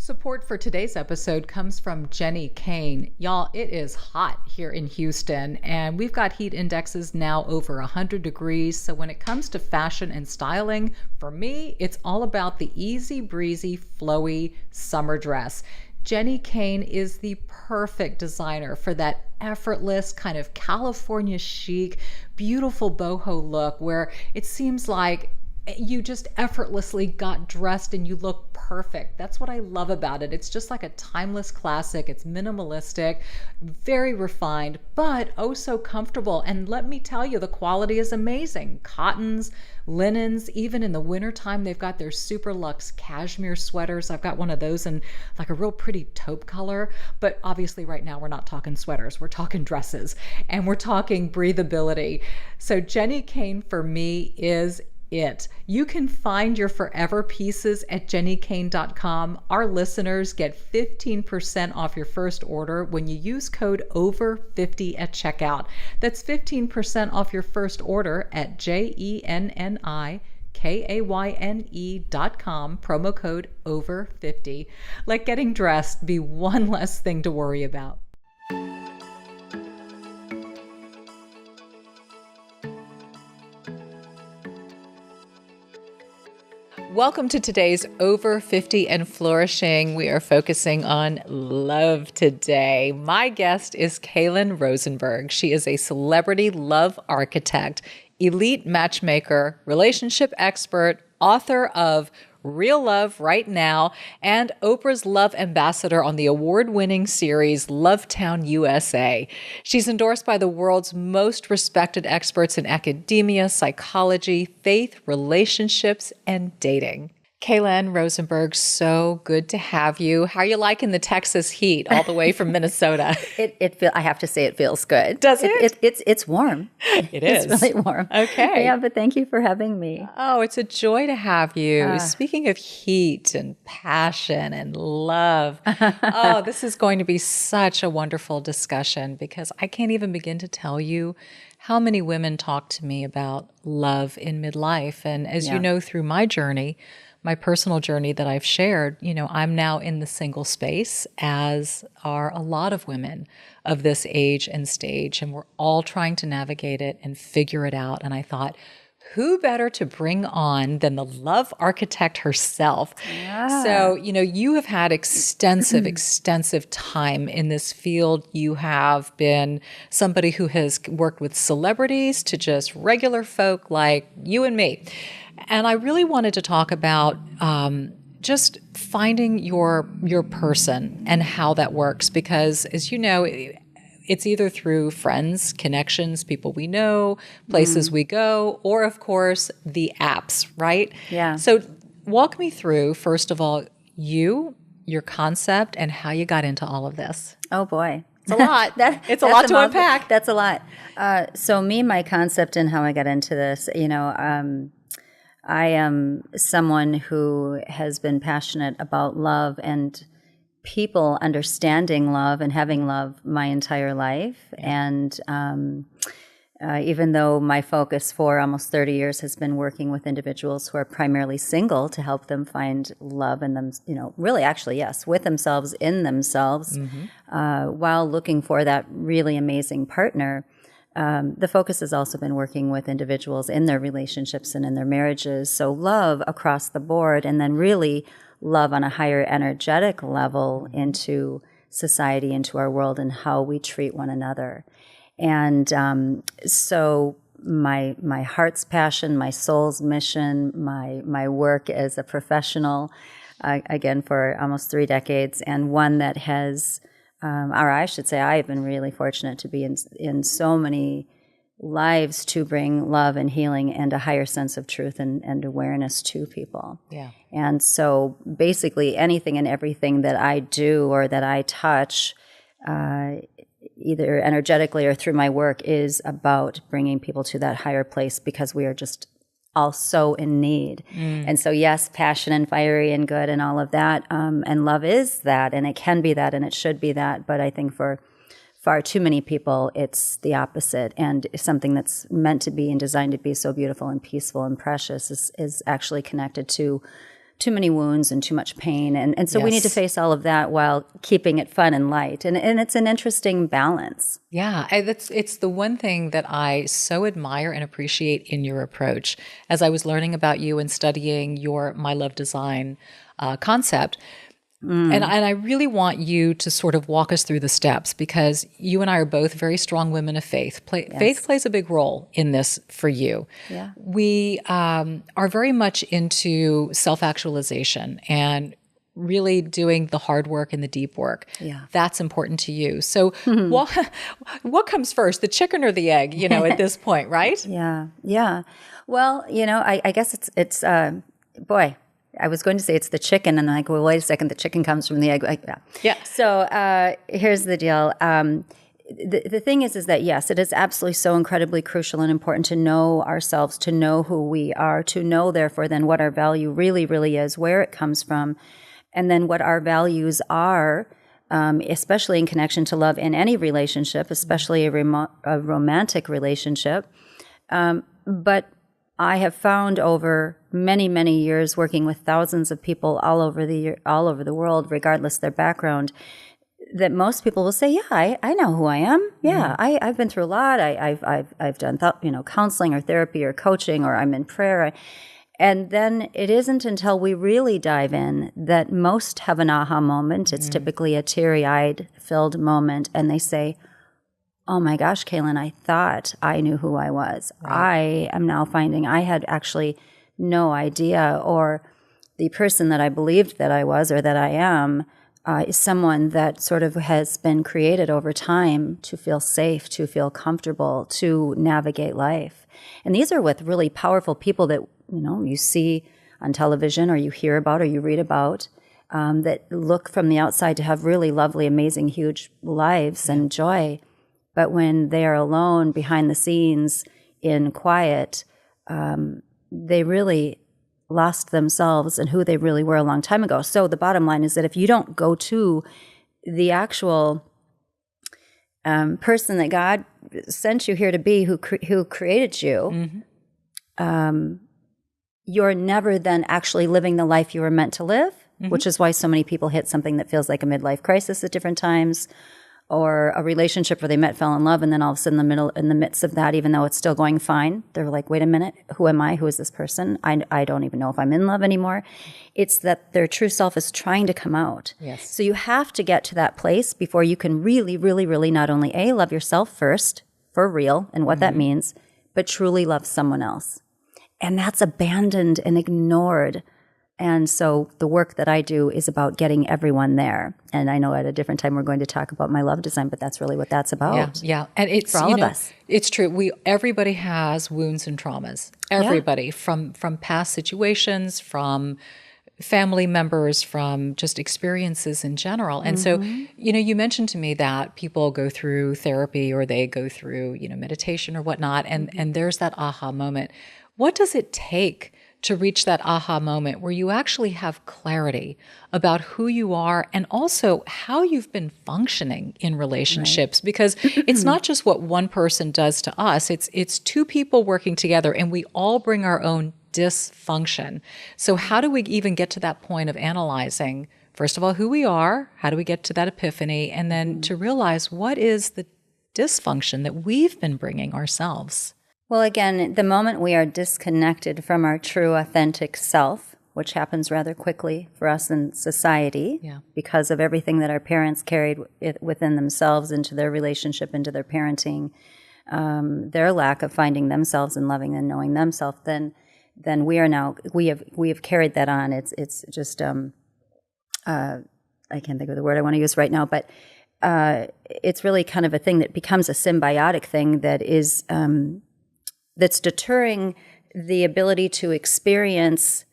Support for today's episode comes from Jenny Kane. Y'all, it is hot here in Houston, and we've got heat indexes now over 100 degrees. So when it comes to fashion and styling, for me, it's all about the easy breezy, flowy summer dress. Jenny Kane is the perfect designer for that effortless kind of California chic, beautiful boho look where it seems like you just effortlessly got dressed and you look perfect. That's what I love about it. It's just like a timeless classic. It's minimalistic, very refined, but oh so comfortable. And let me tell you, the quality is amazing. Cottons, linens, even in the wintertime, they've got their super luxe cashmere sweaters. I've got one of those in like a real pretty taupe color. But obviously right now we're not talking sweaters. We're talking dresses and we're talking breathability. So Jenny Kane for me is it. You can find your forever pieces at jennykane.com. Our listeners get 15% off your first order when you use code OVER50 at checkout. That's 15% off your first order at JENNIKAYNE.com, promo code OVER50. Let getting dressed be one less thing to worry about. Welcome to today's Over 50 and Flourishing. We are focusing on love today. My guest is Kailen Rosenberg. She is a celebrity love architect, elite matchmaker, relationship expert, author of Real Love Right Now, and Oprah's love ambassador on the award-winning series Lovetown USA. She's endorsed by the world's most respected experts in academia, psychology, faith, relationships, and dating. Kailen Rosenberg, so good to have you. How are you liking the Texas heat all the way from Minnesota? I have to say it feels good. Does it? It's warm. It is. It's really warm. Okay. Yeah, but thank you for having me. Oh, it's a joy to have you. Speaking of heat and passion and love, oh, this is going to be such a wonderful discussion because I can't even begin to tell you how many women talk to me about love in midlife. And as you know, through my journey, my personal journey that I've shared, I'm now in the single space, as are a lot of women of this age and stage, and we're all trying to navigate it and figure it out. And I thought, who better to bring on than the love architect herself? Yeah. So, you have had extensive time in this field. You have been somebody who has worked with celebrities to just regular folk like you and me. And I really wanted to talk about just finding your person and how that works, because as you know, it's either through friends, connections, people we know, places we go, or of course the apps, right? Yeah. So walk me through, first of all, your concept and how you got into all of this. Oh boy. It's a lot. It's a lot to unpack. That's a lot. So my concept and how I got into this, I am someone who has been passionate about love and people understanding love and having love my entire life. And even though my focus for almost 30 years has been working with individuals who are primarily single to help them find love in them, with themselves, in themselves, while looking for that really amazing partner. The focus has also been working with individuals in their relationships and in their marriages. So love across the board, and then really love on a higher energetic level into society, into our world, and how we treat one another. And so my heart's passion, my soul's mission, my work as a professional, again, for almost 3 decades, and one that has... or I should say, I have been really fortunate to be in so many lives to bring love and healing and a higher sense of truth and awareness to people. Yeah. And so basically anything and everything that I do or that I touch, either energetically or through my work, is about bringing people to that higher place, because we are just all so in need. And so yes, passion and fiery and good and all of that, and love is that, and it can be that, and it should be that, but I think for far too many people it's the opposite, and something that's meant to be and designed to be so beautiful and peaceful and precious is actually connected to too many wounds and too much pain. And so we need to Yes. face all of that while keeping it fun and light. And it's an interesting balance. Yeah, it's the one thing that I so admire and appreciate in your approach. As I was learning about you and studying your My Love Design concept, and I really want you to sort of walk us through the steps, because you and I are both very strong women of faith. Faith plays a big role in this for you. Yeah. We are very much into self-actualization and really doing the hard work and the deep work. Yeah. That's important to you. So what comes first, the chicken or the egg, at this point, right? Yeah. Yeah. Well, I guess it's boy, I was going to say it's the chicken, and I'm like, well, wait a second, the chicken comes from the egg. Yeah. So here's the deal. The thing is that, yes, it is absolutely so incredibly crucial and important to know ourselves, to know who we are, to know, therefore, then what our value really, really is, where it comes from, and then what our values are, especially in connection to love in any relationship, especially a romantic relationship. But I have found over many, many years working with thousands of people all over the world, regardless of their background, that most people will say, "Yeah, I know who I am. Yeah, I've been through a lot. I've done counseling or therapy or coaching, or I'm in prayer." And then it isn't until we really dive in that most have an aha moment. It's typically a teary-eyed filled moment, and they say, "Oh my gosh, Kailen, I thought I knew who I was. Right. I am now finding I had actually no idea, or the person that I believed that I was or that I am is someone that sort of has been created over time to feel safe, to feel comfortable, to navigate life." And these are with really powerful people that you see on television, or you hear about, or you read about, that look from the outside to have really lovely, amazing, huge lives and joy. But when they are alone behind the scenes in quiet, they really lost themselves and who they really were a long time ago. So the bottom line is that if you don't go to the actual person that God sent you here to be, who created you, you're never then actually living the life you were meant to live, which is why so many people hit something that feels like a midlife crisis at different times, or a relationship where they met, fell in love, and then all of a sudden in the midst of that, even though it's still going fine, they're like, wait a minute, who am I? Who is this person? I don't even know if I'm in love anymore. It's that their true self is trying to come out. Yes. So you have to get to that place before you can really, really, really not only love yourself first, for real, and what that means, but truly love someone else. And that's abandoned and ignored. And so the work that I do is about getting everyone there. And I know at a different time we're going to talk about my love design, but that's really what that's about. Yeah. And it's for all of us. It's true. Everybody has wounds and traumas. Everybody, from past situations, from family members, from just experiences in general. And so, you mentioned to me that people go through therapy, or they go through, meditation or whatnot, and there's that aha moment. What does it take to reach that aha moment where you actually have clarity about who you are and also how you've been functioning in relationships? Right. Because it's not just what one person does to us, it's two people working together, and we all bring our own dysfunction. So how do we even get to that point of analyzing, first of all, who we are? How do we get to that epiphany? And then to realize what is the dysfunction that we've been bringing ourselves? Well, again, the moment we are disconnected from our true, authentic self, which happens rather quickly for us in society because of everything that our parents carried within themselves into their relationship, into their parenting, their lack of finding themselves and loving and knowing themselves, then we have carried that on. It's just I can't think of the word I want to use right now, but it's really kind of a thing that becomes a symbiotic thing that is that's deterring the ability to experience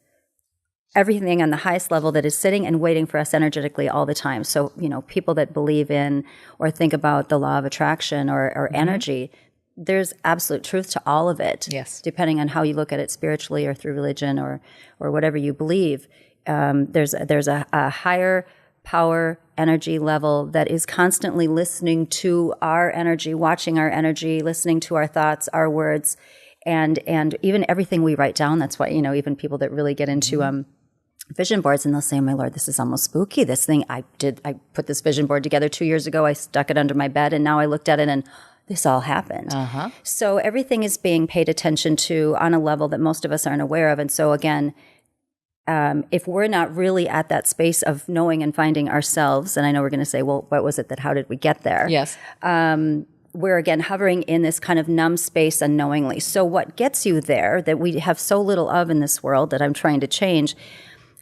everything on the highest level that is sitting and waiting for us energetically all the time. So, people that believe in or think about the law of attraction or energy, there's absolute truth to all of it. Yes. Depending on how you look at it spiritually or through religion or whatever you believe. There's a higher power energy level that is constantly listening to our energy, watching our energy, listening to our thoughts, our words, and even everything we write down. That's why, even people that really get into vision boards, and they'll say, "Oh my Lord, this is almost spooky. This thing I put this vision board together 2 years ago. I stuck it under my bed, and now I looked at it and this all happened." So everything is being paid attention to on a level that most of us aren't aware of. And so again, if we're not really at that space of knowing and finding ourselves, and I know we're going to say, well, what was it that, how did we get there? Yes. We're again hovering in this kind of numb space unknowingly. So what gets you there that we have so little of in this world that I'm trying to change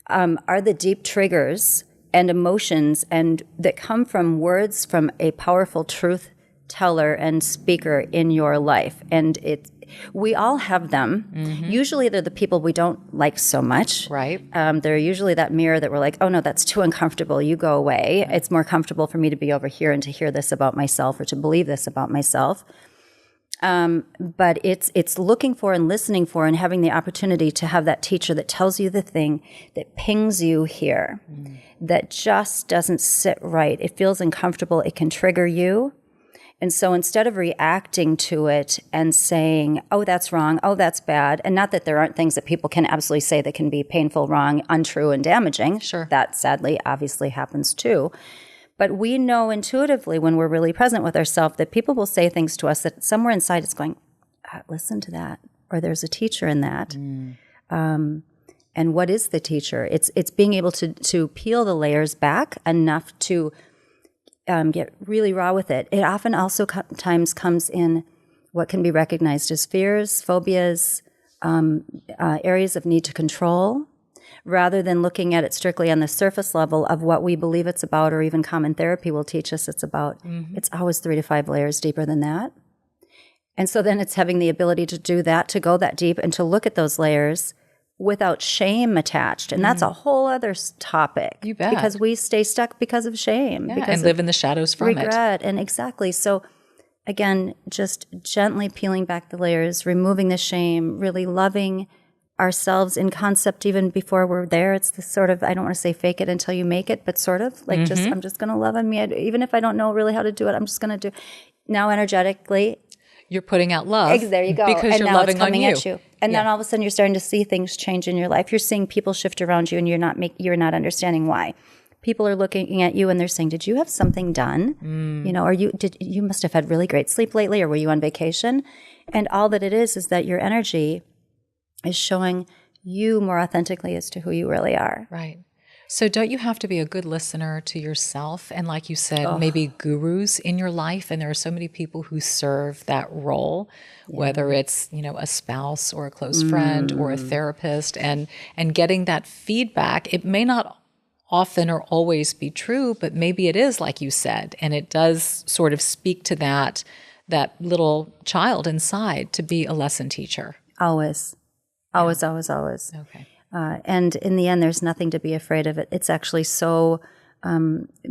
are the deep triggers and emotions and that come from words from a powerful truth teller and speaker in your life. And we all have them. Usually they're the people we don't like so much. Right. They're usually that mirror that we're like, oh no, that's too uncomfortable. You go away. It's more comfortable for me to be over here and to hear this about myself or to believe this about myself. But it's looking for and listening for and having the opportunity to have that teacher that tells you the thing that pings you here, that just doesn't sit right. It feels uncomfortable. It can trigger you. And so instead of reacting to it and saying, oh, that's wrong, oh, that's bad, and not that there aren't things that people can absolutely say that can be painful, wrong, untrue, and damaging. Sure. That sadly obviously happens too. But we know intuitively when we're really present with ourselves that people will say things to us that somewhere inside it's going, listen to that, or there's a teacher in that. And what is the teacher? It's being able to peel the layers back enough to get really raw with it. It often also times comes in what can be recognized as fears, phobias, areas of need to control, rather than looking at it strictly on the surface level of what we believe it's about, or even common therapy will teach us it's about. It's always 3 to 5 layers deeper than that. And so then it's having the ability to do that, to go that deep and to look at those layers without shame attached. And that's a whole other topic. You bet. Because we stay stuck because of shame. Yeah, because and live in the shadows from regret. And exactly. So again, just gently peeling back the layers, removing the shame, really loving ourselves in concept even before we're there. It's this sort of, I don't want to say fake it until you make it, but sort of like just, I'm just going to love on me. Even if I don't know really how to do it, I'm just going to do. Now energetically, You're putting out love. there you go. Because and you're now loving it's coming on you. at you. And then all of a sudden you're starting to see things change in your life. You're seeing people shift around you and you're not understanding why. People are looking at you and they're saying, did you have something done? You know, or you must have had really great sleep lately, or were you on vacation? And all that it is that your energy is showing you more authentically as to who you really are. Right. So don't you have to be a good listener to yourself? And like you said, maybe gurus in your life. And there are so many people who serve that role, whether it's, a spouse or a close friend or a therapist, and getting that feedback. It may not often or always be true, but maybe it is, like you said, and it does sort of speak to that little child inside to be a lesson teacher. Always. Always. Okay. And in the end, there's nothing to be afraid of. It's actually so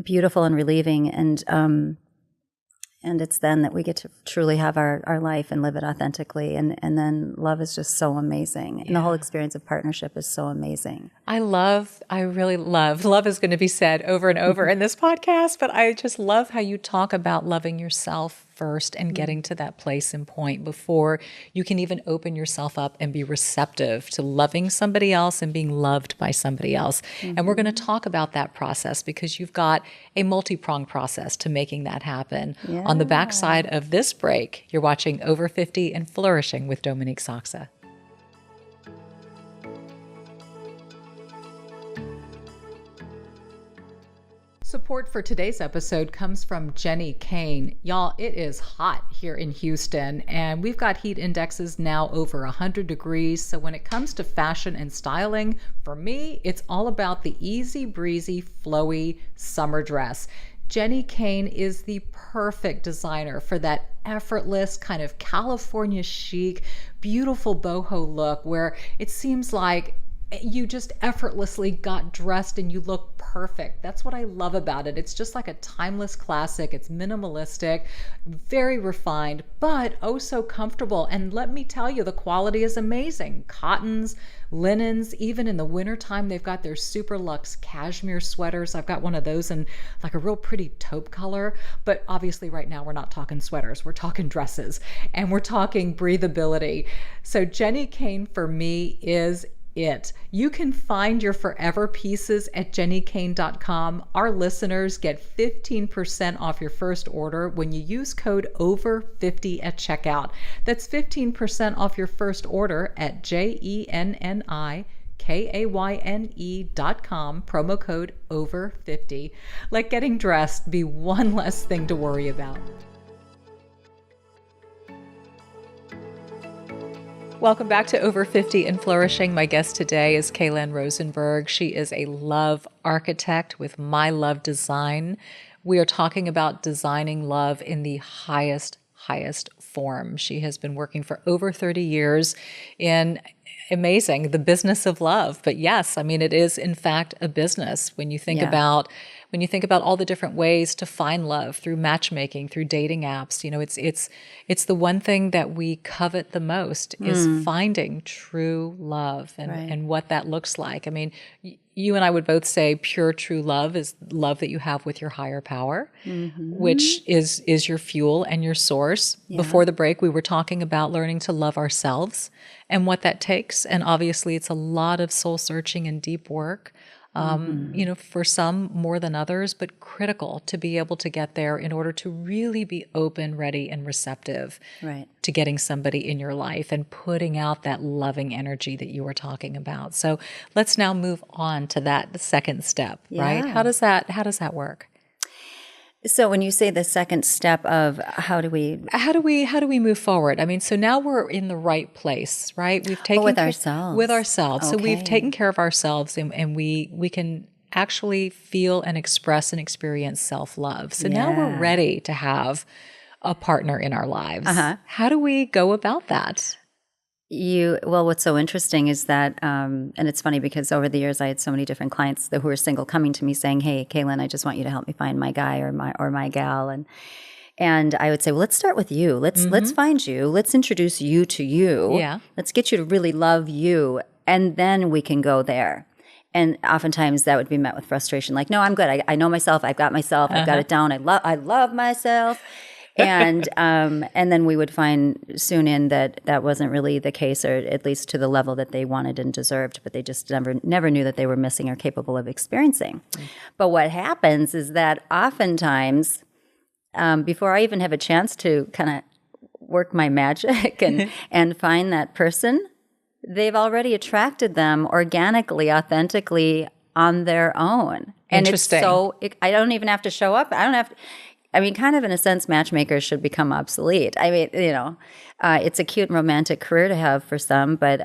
beautiful and relieving, and it's then that we get to truly have our life and live it authentically. And then love is just so amazing. And the whole experience of partnership is so amazing. I really love is going to be said over and over in this podcast, but I just love how you talk about loving yourself first and getting to that place and point before you can even open yourself up and be receptive to loving somebody else and being loved by somebody else. And we're going to talk about that process because you've got a multi-pronged process to making that happen. Yeah. On the backside of this break, you're watching Over 50 and Flourishing with Dominique Sachse. Support for today's episode comes from Jenny Kane. Y'all, it is hot here in Houston, and we've got heat indexes now over 100 degrees. So when it comes to fashion and styling, for me, it's all about the easy breezy, flowy summer dress. Jenny Kane is the perfect designer for that effortless kind of California chic, beautiful boho look where it seems like you just effortlessly got dressed and you look perfect. That's what I love about it. It's just like a timeless classic. It's minimalistic, very refined, but oh so comfortable. And let me tell you, the quality is amazing. Cottons, linens, even in the wintertime, they've got their super luxe cashmere sweaters. I've got one of those in like a real pretty taupe color, but obviously right now we're not talking sweaters. We're talking dresses and we're talking breathability. So Jenny Kane for me is it. You can find your forever pieces at jennykane.com. Our listeners get 15% off your first order when you use code OVER50 at checkout. That's 15% off your first order at JENNIKAYNE.com, promo code OVER50. Let getting dressed be one less thing to worry about. Welcome back to Over 50 and Flourishing. My guest today is Kailen Rosenberg. She is a love architect with My Love Design. We are talking about designing love in the highest form. She has been working for over 30 years in the business of love. But yes, I mean, it is in fact a business when you think about all the different ways to find love through matchmaking, through dating apps. You know, it's the one thing that we covet the most is finding true love and what that looks like. I mean, you and I would both say pure true love is love that you have with your higher power, which is your fuel and your source. Yeah. Before the break, we were talking about learning to love ourselves and what that takes. And obviously it's a lot of soul searching and deep work. You know, for some more than others, but critical to be able to get there in order to really be open, ready, and receptive to getting somebody in your life and putting out that loving energy that you were talking about. So let's now move on to the second step, right? How does that work? So when you say the second step of how do we move forward? I mean, so now we're in the right place, right? We've taken with ourselves. With ourselves. Okay. So we've taken care of ourselves and we can actually feel and express and experience self-love. So now we're ready to have a partner in our lives. How do we go about that? What's so interesting is that, and it's funny because over the years I had so many different clients who were single coming to me saying, "Hey, Kailen, I just want you to help me find my guy or my gal," and I would say, "Well, let's start with you. Let's find you. Let's introduce you to you. Yeah. Let's get you to really love you, and then we can go there." And oftentimes that would be met with frustration, like, "No, I'm good. I know myself. I've got myself. I've got it down. I love myself." And then we would find soon in that wasn't really the case, or at least to the level that they wanted and deserved, but they just never knew that they were missing or capable of experiencing. But what happens is that oftentimes, before I even have a chance to kind of work my magic and find that person, they've already attracted them organically, authentically on their own. And Interesting. I don't even have to show up. I mean, kind of in a sense, matchmakers should become obsolete. I mean, you know, it's a cute and romantic career to have for some, but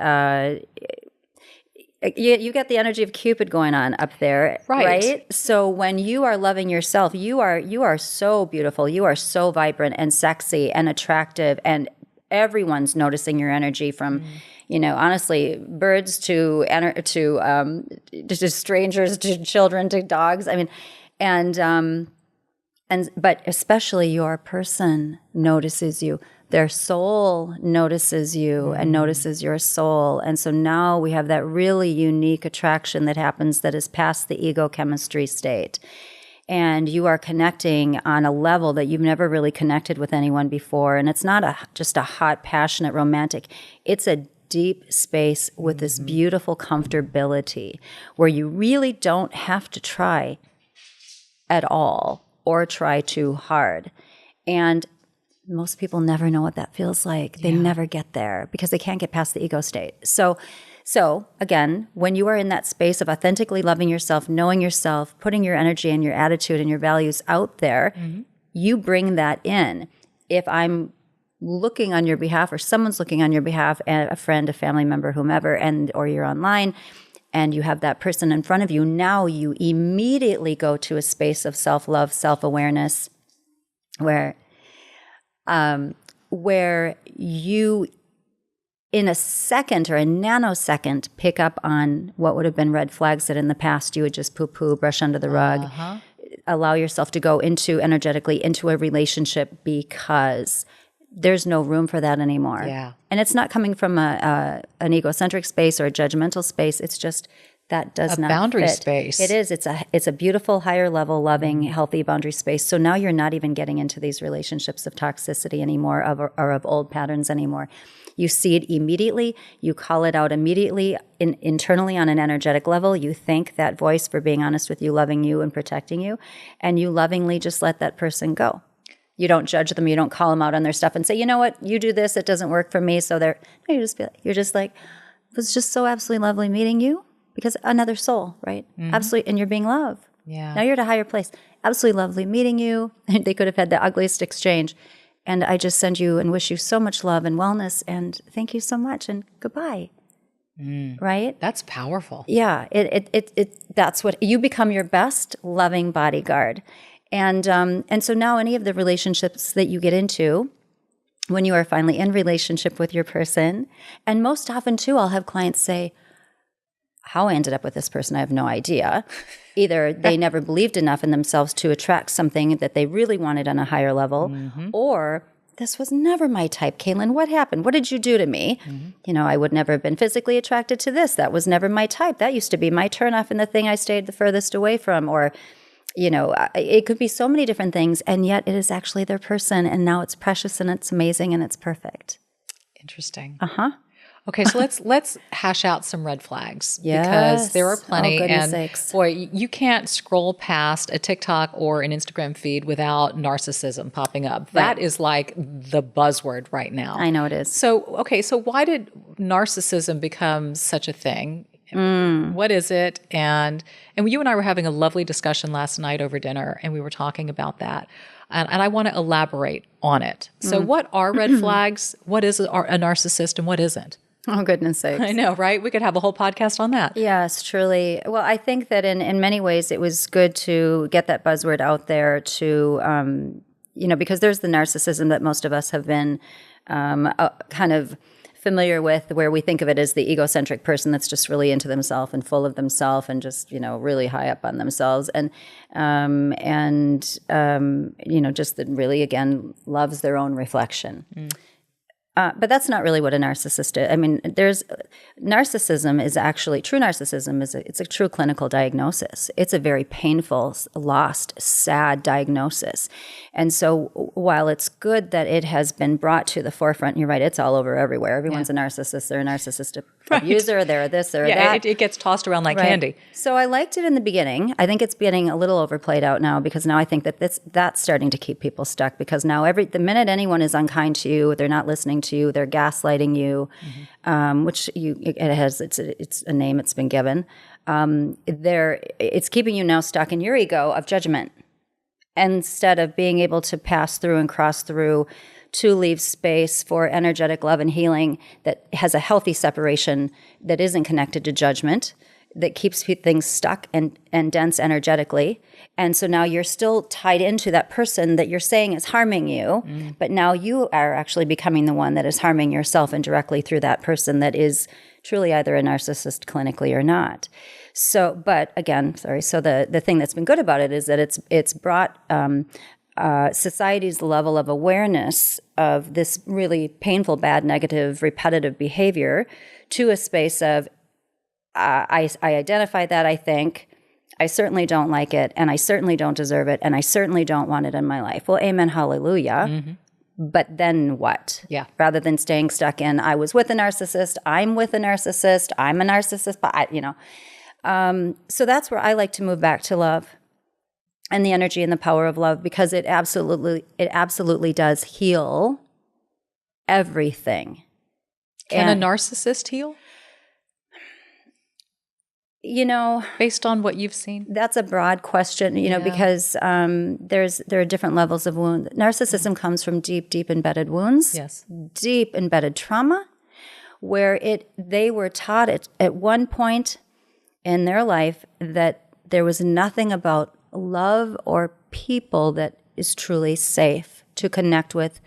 you get the energy of Cupid going on up there, right? So when you are loving yourself, you are so beautiful, you are so vibrant and sexy and attractive, and everyone's noticing your energy from, you know, honestly, birds to strangers to children to dogs. I mean, but especially your person notices you. Their soul notices you and notices your soul. And so now we have that really unique attraction that happens that is past the ego chemistry state. And you are connecting on a level that you've never really connected with anyone before. And it's not just a hot, passionate, romantic. It's a deep space with this beautiful comfortability where you really don't have to try at all or try too hard. And most people never know what that feels like. They never get there because they can't get past the ego state. So again, when you are in that space of authentically loving yourself, knowing yourself, putting your energy and your attitude and your values out there, you bring that in. If I'm looking on your behalf or someone's looking on your behalf, a friend, a family member, whomever, or you're online, and you have that person in front of you, now you immediately go to a space of self-love, self-awareness, where you, in a second or a nanosecond, pick up on what would have been red flags that in the past you would just poo-poo, brush under the rug, allow yourself to go energetically into a relationship because there's no room for that anymore. Yeah. And it's not coming from an egocentric space or a judgmental space. It's just that does a not boundary fit. space. It is. It's a beautiful, higher level, loving, healthy boundary space. So now you're not even getting into these relationships of toxicity anymore, or of old patterns anymore. You see it immediately. You call it out immediately internally on an energetic level. You thank that voice for being honest with you, loving you, and protecting you, and you lovingly just let that person go. You don't judge them. You don't call them out on their stuff and say, you know what, you do this, it doesn't work for me. So you're just like, it was just so absolutely lovely meeting you. Because another soul, right? Mm-hmm. Absolutely. And you're being loved. Yeah. Now you're at a higher place. Absolutely lovely meeting you. They could have had the ugliest exchange. And I just send you and wish you so much love and wellness. And thank you so much. And goodbye. Right? That's powerful. Yeah. That's what you become, your best loving bodyguard. And so now any of the relationships that you get into, when you are finally in relationship with your person, and most often too, I'll have clients say, how I ended up with this person, I have no idea. Either they never believed enough in themselves to attract something that they really wanted on a higher level, or this was never my type. Kailen, what happened? What did you do to me? You know, I would never have been physically attracted to this. That was never my type. That used to be my turnoff and the thing I stayed the furthest away from. Or, you know, it could be so many different things, and yet it is actually their person, and now it's precious and it's amazing and it's perfect. Interesting. Uh-huh. Okay, so let's hash out some red flags, yes. because there are plenty. Oh, goodness and sakes. Boy, you can't scroll past a TikTok or an Instagram feed without narcissism popping up. Right. That is like the buzzword right now. I know it is. So, okay, so why did narcissism become such a thing? What is it? And you and I were having a lovely discussion last night over dinner, and we were talking about that. And I want to elaborate on it. So what are red flags? What is a narcissist and what isn't? Oh, goodness sakes. I know, right? We could have a whole podcast on that. Yes, truly. Well, I think that in many ways it was good to get that buzzword out there to, because there's the narcissism that most of us have been kind of familiar with, where we think of it as the egocentric person that's just really into themselves and full of themselves and just, really high up on themselves. And just that really, again, loves their own reflection. But that's not really what a narcissist is. I mean, narcissism is actually, true narcissism it's a true clinical diagnosis. It's a very painful, lost, sad diagnosis. And so while it's good that it has been brought to the forefront, you're right, it's all over everywhere. Everyone's a narcissist. They're a narcissist abuser. They're this, they're that. It gets tossed around like candy. So I liked it in the beginning. I think it's getting a little overplayed out now, because now I think that that's starting to keep people stuck, because now the minute anyone is unkind to you, they're not listening to you, they're gaslighting you, which it's a name it's been given. It's keeping you now stuck in your ego of judgment, instead of being able to pass through and cross through to leave space for energetic love and healing that has a healthy separation, that isn't connected to judgment, that keeps things stuck and dense energetically. And so now you're still tied into that person that you're saying is harming you, but now you are actually becoming the one that is harming yourself indirectly through that person that is truly either a narcissist clinically or not. So, but again, so the thing that's been good about it is that it's brought society's level of awareness of this really painful, bad, negative, repetitive behavior to a space of, I identify that, I think, I certainly don't like it, and I certainly don't deserve it, and I certainly don't want it in my life. Well, amen, hallelujah. But then what? Yeah. Rather than staying stuck in, I was with a narcissist, I'm with a narcissist, I'm a narcissist, but so that's where I like to move back to love and the energy and the power of love, because it absolutely does heal everything. Can a narcissist heal? Based on what you've seen? That's a broad question, because there are different levels of wound. Narcissism comes from deep, deep embedded wounds. Yes. Deep embedded trauma, where they were taught at one point in their life that there was nothing about love or people that is truly safe to connect with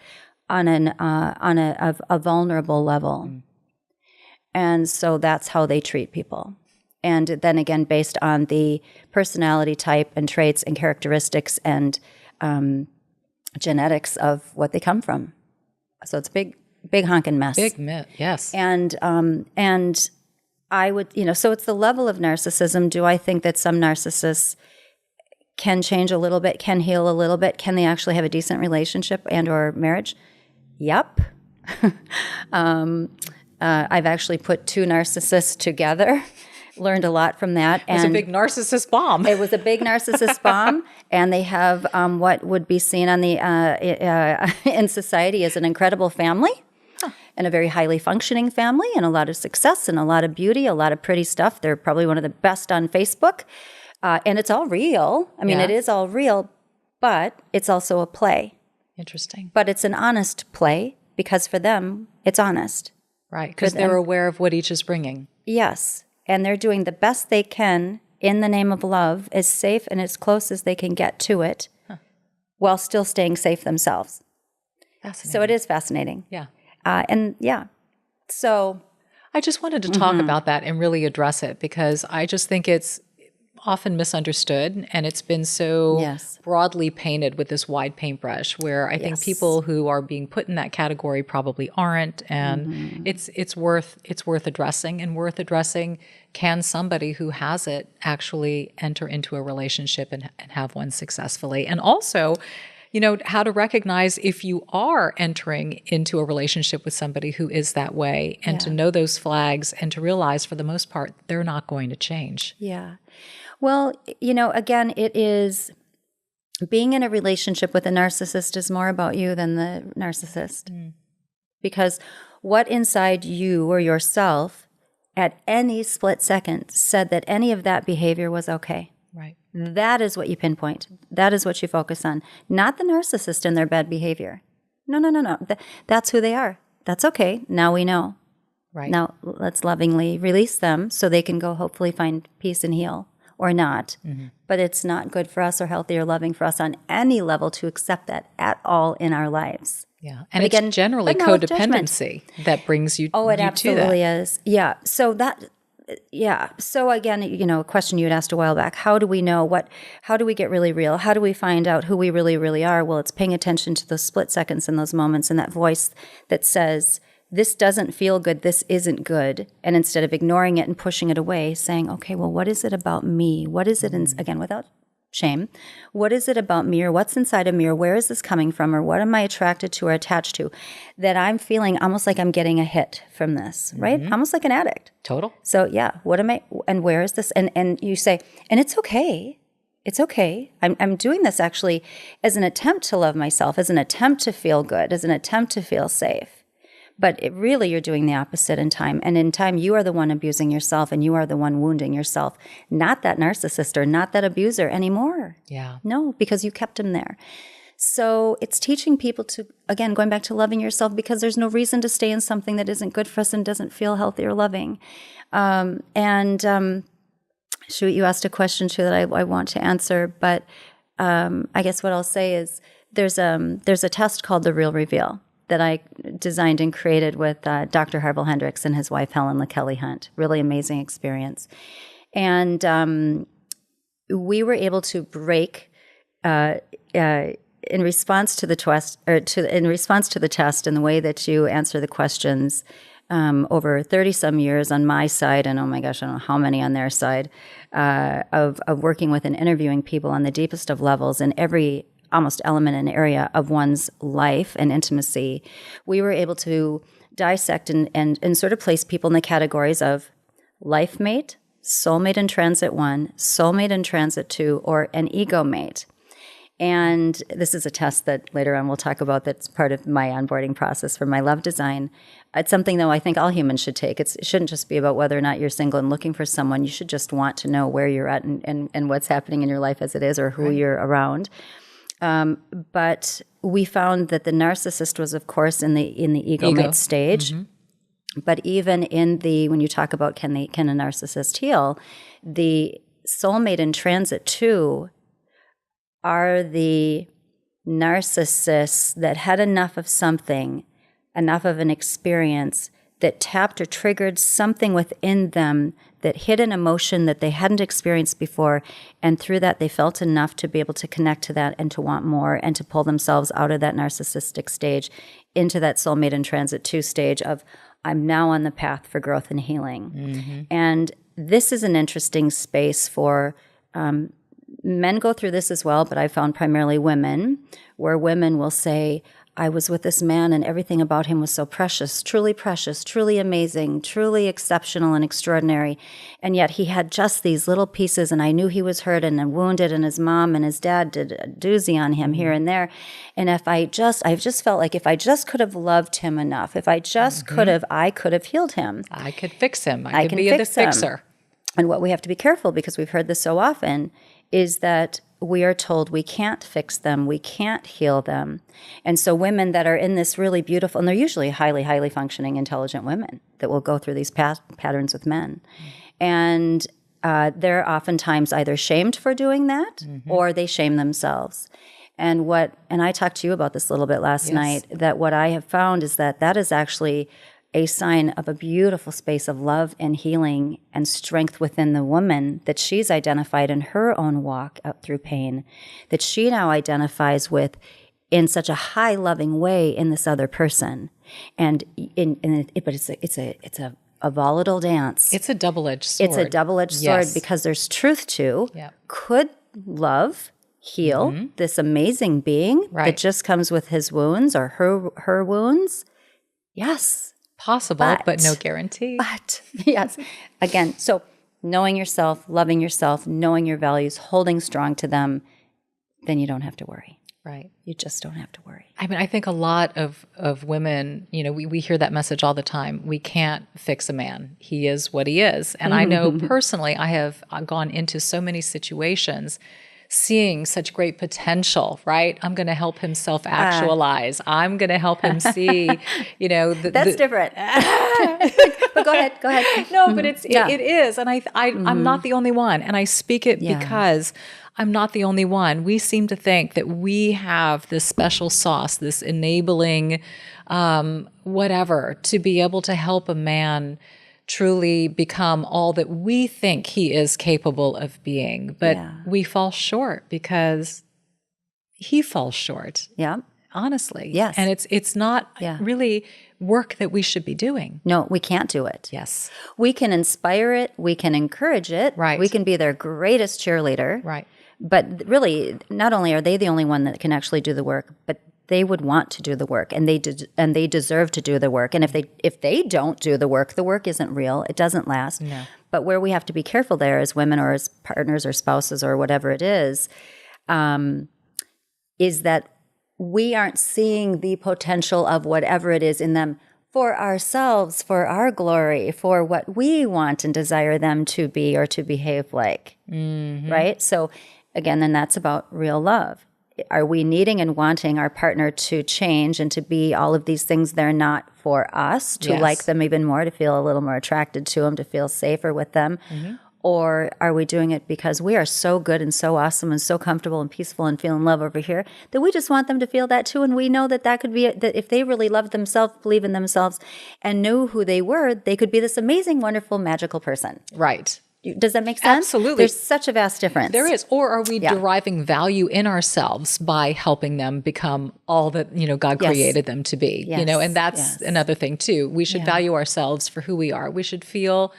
on a vulnerable level. And so that's how they treat people. And then again, based on the personality type and traits and characteristics and genetics of what they come from. So it's a big honking mess. Big myth, yes. And I would, so it's the level of narcissism. Do I think that some narcissists can change a little bit, can heal a little bit? Can they actually have a decent relationship and or marriage? Yep. I've actually put two narcissists together, learned a lot from that. It was a big narcissist bomb. It was a big narcissist bomb, and they have what would be seen on the in society as an incredible family. And a very highly functioning family, and a lot of success and a lot of beauty, a lot of pretty stuff. They're probably one of the best on Facebook. And it's all real. I mean, it is all real, but it's also a play. Interesting. But it's an honest play because for them, it's honest. Right, because they're aware of what each is bringing. Yes, and they're doing the best they can in the name of love, as safe and as close as they can get to it, while still staying safe themselves. Fascinating. So it is fascinating. Yeah. So I just wanted to talk about that and really address it, because I just think it's often misunderstood, and it's been so broadly painted with this wide paintbrush, where I think people who are being put in that category probably aren't, and it's worth addressing, and worth addressing. Can somebody who has it actually enter into a relationship and have one successfully? And also, how to recognize if you are entering into a relationship with somebody who is that way, and to know those flags, and to realize for the most part, they're not going to change. Yeah. Well, again, it is being in a relationship with a narcissist is more about you than the narcissist. Because what inside you or yourself at any split second said that any of that behavior was okay. Right. That is what you pinpoint. That is what you focus on. Not the narcissist and their bad behavior. No. That's who they are. That's okay. Now we know. Right. Now let's lovingly release them so they can go hopefully find peace and heal, or not. But it's not good for us or healthy or loving for us on any level to accept that at all in our lives. Yeah. And again, it's generally codependency that brings you Oh, it you absolutely to that. is. Yeah. So So again, a question you had asked a while back, how do we know how do we get really real? How do we find out who we really, really are? Well, it's paying attention to those split seconds and those moments and that voice that says, this doesn't feel good, this isn't good. And instead of ignoring it and pushing it away, saying, okay, well, what is it about me? What is it, again, without shame, what is it about me, or what's inside of me, or where is this coming from, or what am I attracted to or attached to, that I'm feeling almost like I'm getting a hit from this, right? Almost like an addict. Total. So what am I, and where is this? And you say, and it's okay. It's okay. I'm doing this actually as an attempt to love myself, as an attempt to feel good, as an attempt to feel safe. But really, you're doing the opposite in time. And in time, you are the one abusing yourself, and you are the one wounding yourself, not that narcissist or not that abuser anymore. Yeah. No, because you kept him there. So it's teaching people to, again, going back to loving yourself, because there's no reason to stay in something that isn't good for us and doesn't feel healthy or loving. Shoot, you asked a question too that I want to answer, but I guess what I'll say is there's a test called the Real Reveal that I designed and created with Dr. Harville Hendricks and his wife, Helen LaKelly Hunt. Really amazing experience. And we were able to break, in response to the test, and the way that you answer the questions, over 30-some years on my side, and oh my gosh, I don't know how many on their side, of working with and interviewing people on the deepest of levels in every almost element and area of one's life and intimacy, we were able to dissect and sort of place people in the categories of life mate, soulmate in transit 1, soulmate in transit 2, or an ego mate. And this is a test that later on we'll talk about that's part of my onboarding process for my love design. It's something, though, I think all humans should take. It shouldn't just be about whether or not you're single and looking for someone. You should just want to know where you're at and what's happening in your life as it is, or who you're around. But we found that the narcissist was, of course, in the ego mate stage. But even when you talk about can a narcissist heal, the soulmate in transit 2 are the narcissists that had enough of something, enough of an experience that tapped or triggered something within them that hit an emotion that they hadn't experienced before, and through that they felt enough to be able to connect to that and to want more and to pull themselves out of that narcissistic stage into that soulmate in transit 2 stage of, I'm now on the path for growth and healing. And this is an interesting space for men go through this as well, but I found primarily women, where women will say, I was with this man and everything about him was so precious, truly amazing, truly exceptional and extraordinary. And yet he had just these little pieces, and I knew he was hurt and wounded, and his mom and his dad did a doozy on him here and there. And I've just felt like if I just could have loved him enough, if I just could have, I could have healed him. I could fix him. I could be the fixer. And what we have to be careful, because we've heard this so often, is that we are told we can't fix them, we can't heal them. And so women that are in this really beautiful, and they're usually highly, highly functioning, intelligent women that will go through these patterns with men. And they're oftentimes either shamed for doing that or they shame themselves. And I talked to you about this a little bit last night, that what I have found is that is actually a sign of a beautiful space of love and healing and strength within the woman that she's identified in her own walk up through pain, that she now identifies with in such a high loving way in this other person. And but it's a volatile dance. It's a double-edged sword. It's a double-edged sword because there's truth to could love heal this amazing being that just comes with his wounds or her wounds? Yes. Possible, but no guarantee. But yes, again, so knowing yourself, loving yourself, knowing your values, holding strong to them, then you don't have to worry. Right. You just don't have to worry. I mean, I think a lot of women, we hear that message all the time. We can't fix a man. He is what he is. And I know personally, I have gone into so many situations seeing such great potential, right? I'm going to help him self-actualize. I'm going to help him see, That's different. But go ahead. No, but it is. And I'm not the only one. And I speak it because I'm not the only one. We seem to think that we have this special sauce, this enabling whatever, to be able to help a man truly become all that we think he is capable of being. But we fall short because he falls short. Yeah. Honestly. Yes. And it's not really work that we should be doing. No, we can't do it. Yes. We can inspire it. We can encourage it. Right. We can be their greatest cheerleader. Right. But really, not only are they the only one that can actually do the work, but they would want to do the work, and they deserve to do the work. And if they don't do the work isn't real. It doesn't last. No. But where we have to be careful there as women or as partners or spouses or whatever it is that we aren't seeing the potential of whatever it is in them for ourselves, for our glory, for what we want and desire them to be or to behave like, right? So again, then that's about real love. Are we needing and wanting our partner to change and to be all of these things they're not for us, to like them even more, to feel a little more attracted to them, to feel safer with them? Or are we doing it because we are so good and so awesome and so comfortable and peaceful and feeling love over here that we just want them to feel that too? And we know that could be, that if they really loved themselves, believe in themselves, and knew who they were, they could be this amazing, wonderful, magical person. Right. Does that make sense? Absolutely. There's such a vast difference. There is. Or are we deriving value in ourselves by helping them become all that, God created them to be? And that's another thing too. We should value ourselves for who we are. We should feel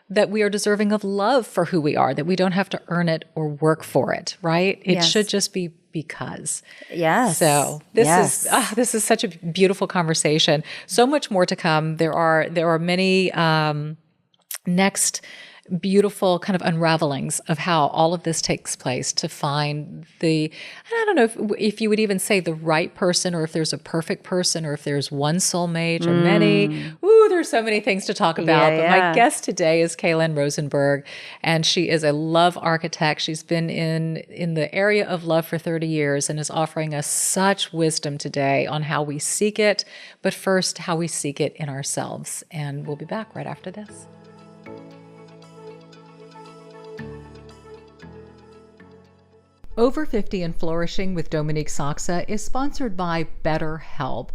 that we are deserving of love for who we are, that we don't have to earn it or work for it, right? It should just be because. Yes. So this is such a beautiful conversation. So much more to come. There are many next beautiful kind of unravelings of how all of this takes place to find and I don't know if you would even say the right person, or if there's a perfect person, or if there's one soulmate or many. Ooh, there's so many things to talk about. But my guest today is Kailen Rosenberg, and she is a love architect. She's been in the area of love for 30 years and is offering us such wisdom today on how we seek it, but first how we seek it in ourselves. And we'll be back right after this. Over 50 and Flourishing with Dominique Sachse is sponsored by BetterHelp.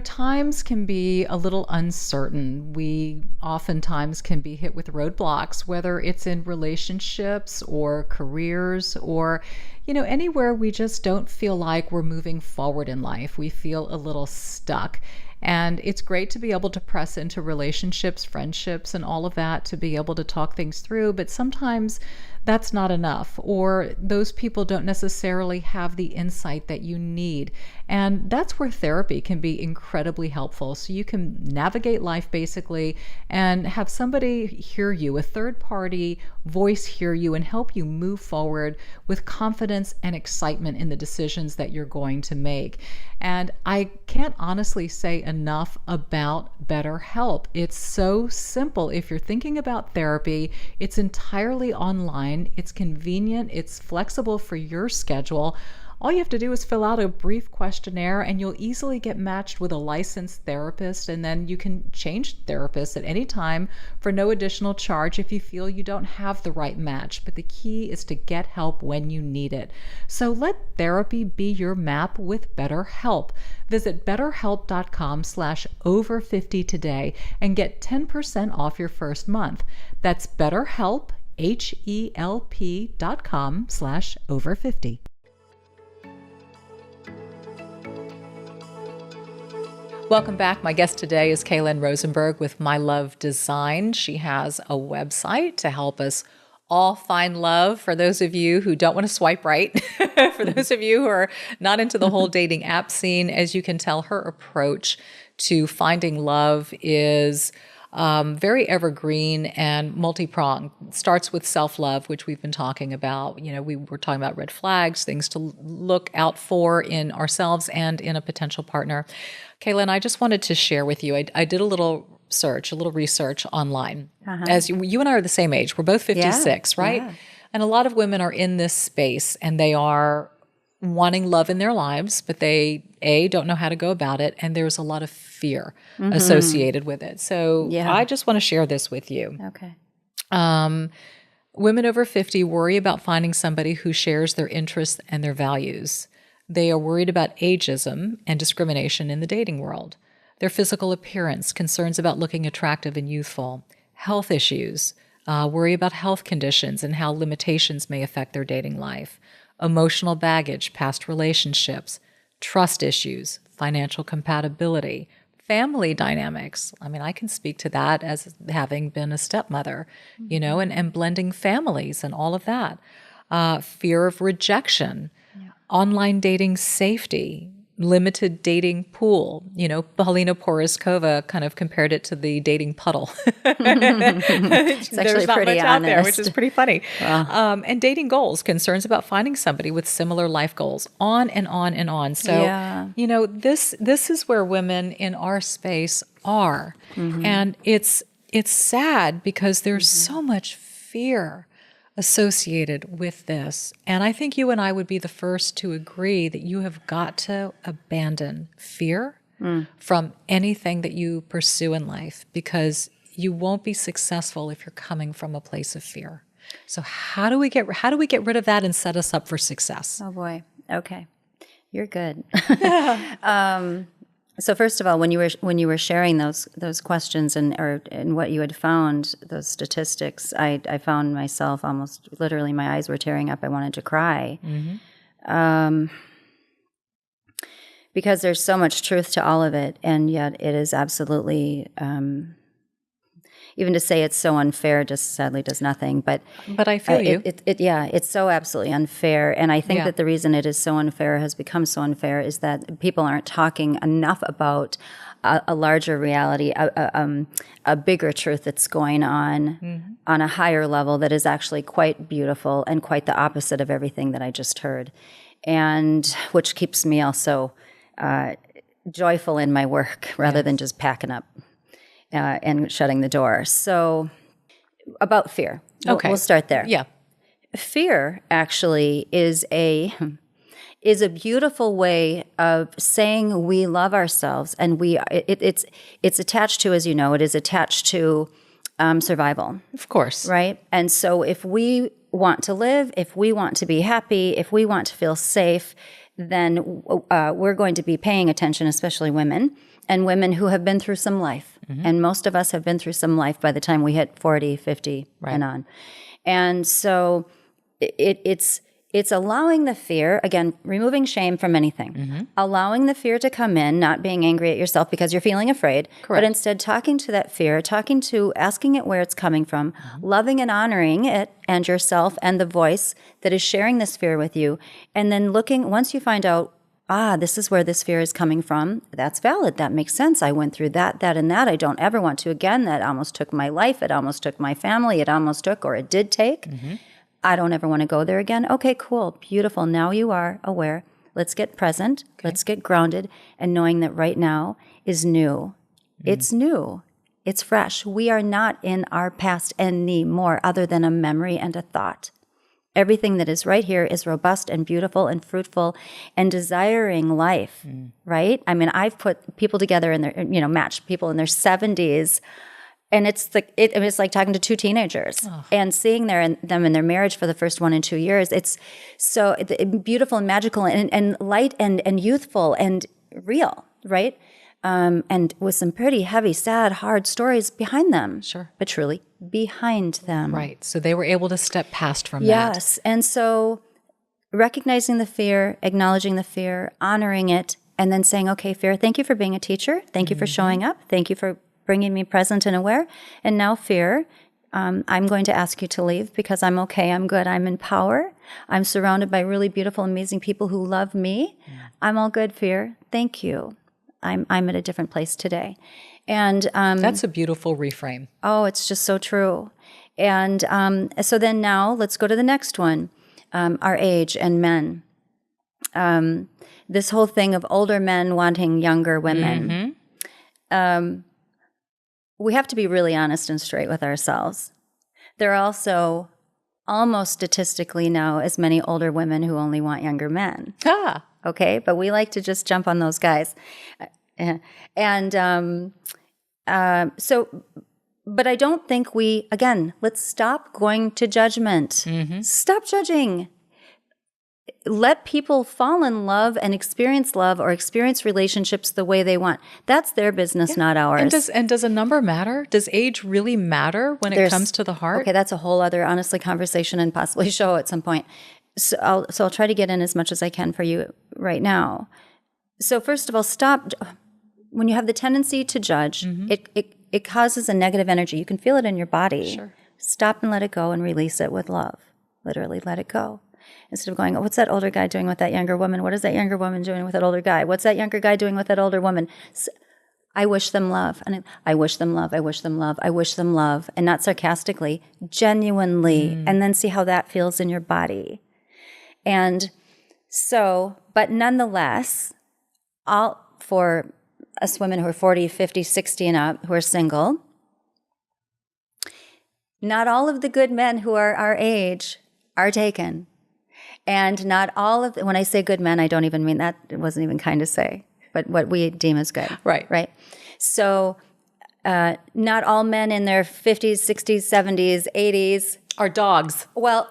Times can be a little uncertain. We oftentimes can be hit with roadblocks, whether it's in relationships or careers or, anywhere we just don't feel like we're moving forward in life. We feel a little stuck. And it's great to be able to press into relationships, friendships, and all of that to be able to talk things through. But sometimes that's not enough, or those people don't necessarily have the insight that you need. And that's where therapy can be incredibly helpful. So you can navigate life basically and have somebody hear you, a third party voice hear you, and help you move forward with confidence and excitement in the decisions that you're going to make. And I can't honestly say enough about BetterHelp. It's so simple. If you're thinking about therapy, it's entirely online, it's convenient, it's flexible for your schedule. All you have to do is fill out a brief questionnaire and you'll easily get matched with a licensed therapist, and then you can change therapists at any time for no additional charge if you feel you don't have the right match. But the key is to get help when you need it. So let therapy be your map with BetterHelp. Visit betterhelp.com/over50 today and get 10% off your first month. That's BetterHelp, HELP.com/over50. Welcome back. My guest today is Kailen Rosenberg with My Love Design. She has a website to help us all find love. For those of you who don't want to swipe right, for those of you who are not into the whole dating app scene, as you can tell, her approach to finding love is very evergreen and multi-pronged. It starts with self-love, which we've been talking about. You know, we were talking about red flags, things to look out for in ourselves and in a potential partner. Kailen, I just wanted to share with you, I did a little research online. As you and I are the same age. We're both 56, right? Yeah. And a lot of women are in this space and they are wanting love in their lives, but they, don't know how to go about it. And there's a lot of fear associated with it. So I just want to share this with you. Okay. Women over 50 worry about finding somebody who shares their interests and their values. They are worried about ageism and discrimination in the dating world. Their physical appearance, concerns about looking attractive and youthful, health issues, worry about health conditions and how limitations may affect their dating life, emotional baggage, past relationships, trust issues, financial compatibility, family dynamics. I mean, I can speak to that as having been a stepmother, you know, and blending families and all of that. Fear of rejection, online dating safety, limited dating pool. You know, Paulina Poroskova kind of compared it to the dating puddle. It's actually There's not pretty much honest. out there, which is pretty funny. Wow. And dating goals, concerns about finding somebody with similar life goals, on and on and on. So, you know, this is where women in our space are. And it's sad because there's so much fear associated with this. And I think you and I would be the first to agree that you have got to abandon fear from anything that you pursue in life, because you won't be successful if you're coming from a place of fear. So how do we get rid of that and set us up for success? Oh boy. Okay. You're good. So first of all, when you were sharing those questions and what you had found, those statistics, I found myself almost literally, my eyes were tearing up. I wanted to cry, because there's so much truth to all of it, and yet it is absolutely. Even to say it's so unfair just sadly does nothing. But I feel you. It's so absolutely unfair. And I think that the reason it is so unfair, has become so unfair, is that people aren't talking enough about a larger reality, a bigger truth that's going on a higher level that is actually quite beautiful and quite the opposite of everything that I just heard. And which keeps me also joyful in my work rather than just packing up. And shutting the door. So about fear. We'll start there. Yeah. Fear actually is a beautiful way of saying we love ourselves, and it's attached to, as you know, it is attached to survival. Of course. Right? And so if we want to live, if we want to be happy, if we want to feel safe, then we're going to be paying attention, especially women, and women who have been through some life. And most of us have been through some life by the time we hit 40, 50 and on. And so it's It's allowing the fear, again, removing shame from anything, allowing the fear to come in, not being angry at yourself because you're feeling afraid, but instead talking to that fear, asking it where it's coming from, loving and honoring it and yourself and the voice that is sharing this fear with you. And then once you find out, this is where this fear is coming from, that's valid. That makes sense. I went through that, and that. I don't ever want to again. That almost took my life. It almost took my family. It almost took, or it did take. I don't ever want to go there again. Okay, cool, beautiful. Now you are aware. Let's get present. Let's get grounded. And knowing that right now is new. It's new. It's fresh. We are not in our past anymore other than a memory and a thought. Everything that is right here is robust and beautiful and fruitful and desiring life, right? I mean, I've put people together in their, matched people in their 70s. And it's like talking to two teenagers and seeing them in their marriage for the first 1 and 2 years. It's so beautiful and magical and light and youthful and real, right? And with some pretty heavy, sad, hard stories behind them. Sure. But truly behind them. Right. So they were able to step past from that. Yes. And so recognizing the fear, acknowledging the fear, honoring it, and then saying, okay, fear, thank you for being a teacher. Thank you for showing up. Thank you for bringing me present and aware. And now fear, I'm going to ask you to leave because I'm okay, I'm good, I'm in power. I'm surrounded by really beautiful, amazing people who love me. I'm all good, fear. Thank you. I'm at a different place today. And that's a beautiful reframe. Oh, it's just so true. And so then now let's go to the next one, our age and men. This whole thing of older men wanting younger women. We have to be really honest and straight with ourselves. There are also almost statistically now as many older women who only want younger men. Okay, but we like to just jump on those guys. But I don't think let's stop going to judgment. Stop judging. Let people fall in love and experience love or experience relationships the way they want. That's their business, not ours. And does a number matter? Does age really matter when it comes to the heart? Okay, that's a whole other, honestly, conversation and possibly show at some point. So I'll try to get in as much as I can for you right now. So first of all, stop. When you have the tendency to judge, it causes a negative energy. You can feel it in your body. Sure. Stop and let it go and release it with love. Literally let it go. Instead of going, what's that older guy doing with that younger woman? What is that younger woman doing with that older guy? What's that younger guy doing with that older woman? I wish them love. And I wish them love. I wish them love. I wish them love. And not sarcastically, genuinely. And then see how that feels in your body. And so, but nonetheless, for us women who are 40, 50, 60 and up, who are single, not all of the good men who are our age are taken. And not all of when I say good men, I don't even mean that. It wasn't even kind to say, but what we deem as good. Right. So not all men in their 50s, 60s, 70s, 80s are dogs. Well,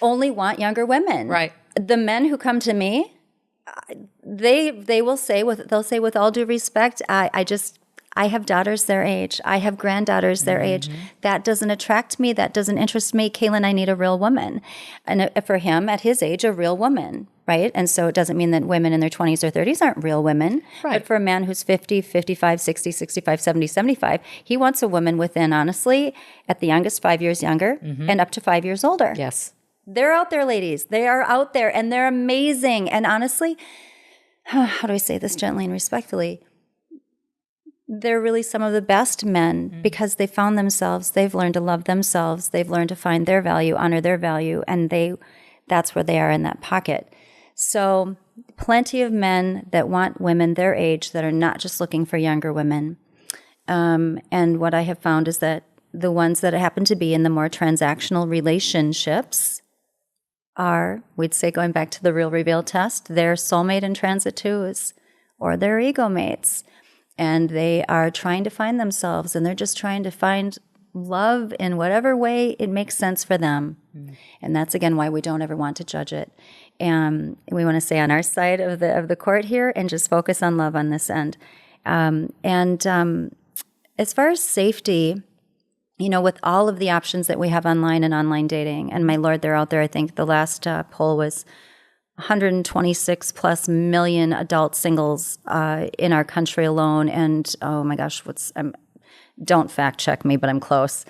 only want younger women. Right. The men who come to me, they will say with all due respect, I have daughters their age. I have granddaughters their age. That doesn't attract me. That doesn't interest me. Kailen, I need a real woman. And for him, at his age, a real woman, right? And so it doesn't mean that women in their 20s or 30s aren't real women. Right. But for a man who's 50, 55, 60, 65, 70, 75, he wants a woman within, honestly, at the youngest, 5 years younger and up to 5 years older. Yes. They're out there, ladies. They are out there, and they're amazing. And honestly, how do I say this gently and respectfully? They're really some of the best men because they found themselves. They've learned to love themselves. They've learned to find their value, honor their value, and that's where they are in that pocket. So plenty of men that want women their age that are not just looking for younger women. And what I have found is that the ones that happen to be in the more transactional relationships are, we'd say, going back to the Real Reveal test, their soulmate in transit twos or their ego mates. And they are trying to find themselves, and they're just trying to find love in whatever way it makes sense for them. And that's, again, why we don't ever want to judge it. And we want to stay on our side of the court here and just focus on love on this end. As far as safety, with all of the options that we have online and online dating, and my Lord, they're out there. I think the last poll was 126 plus million adult singles in our country alone. And oh my gosh, don't fact check me, but I'm close.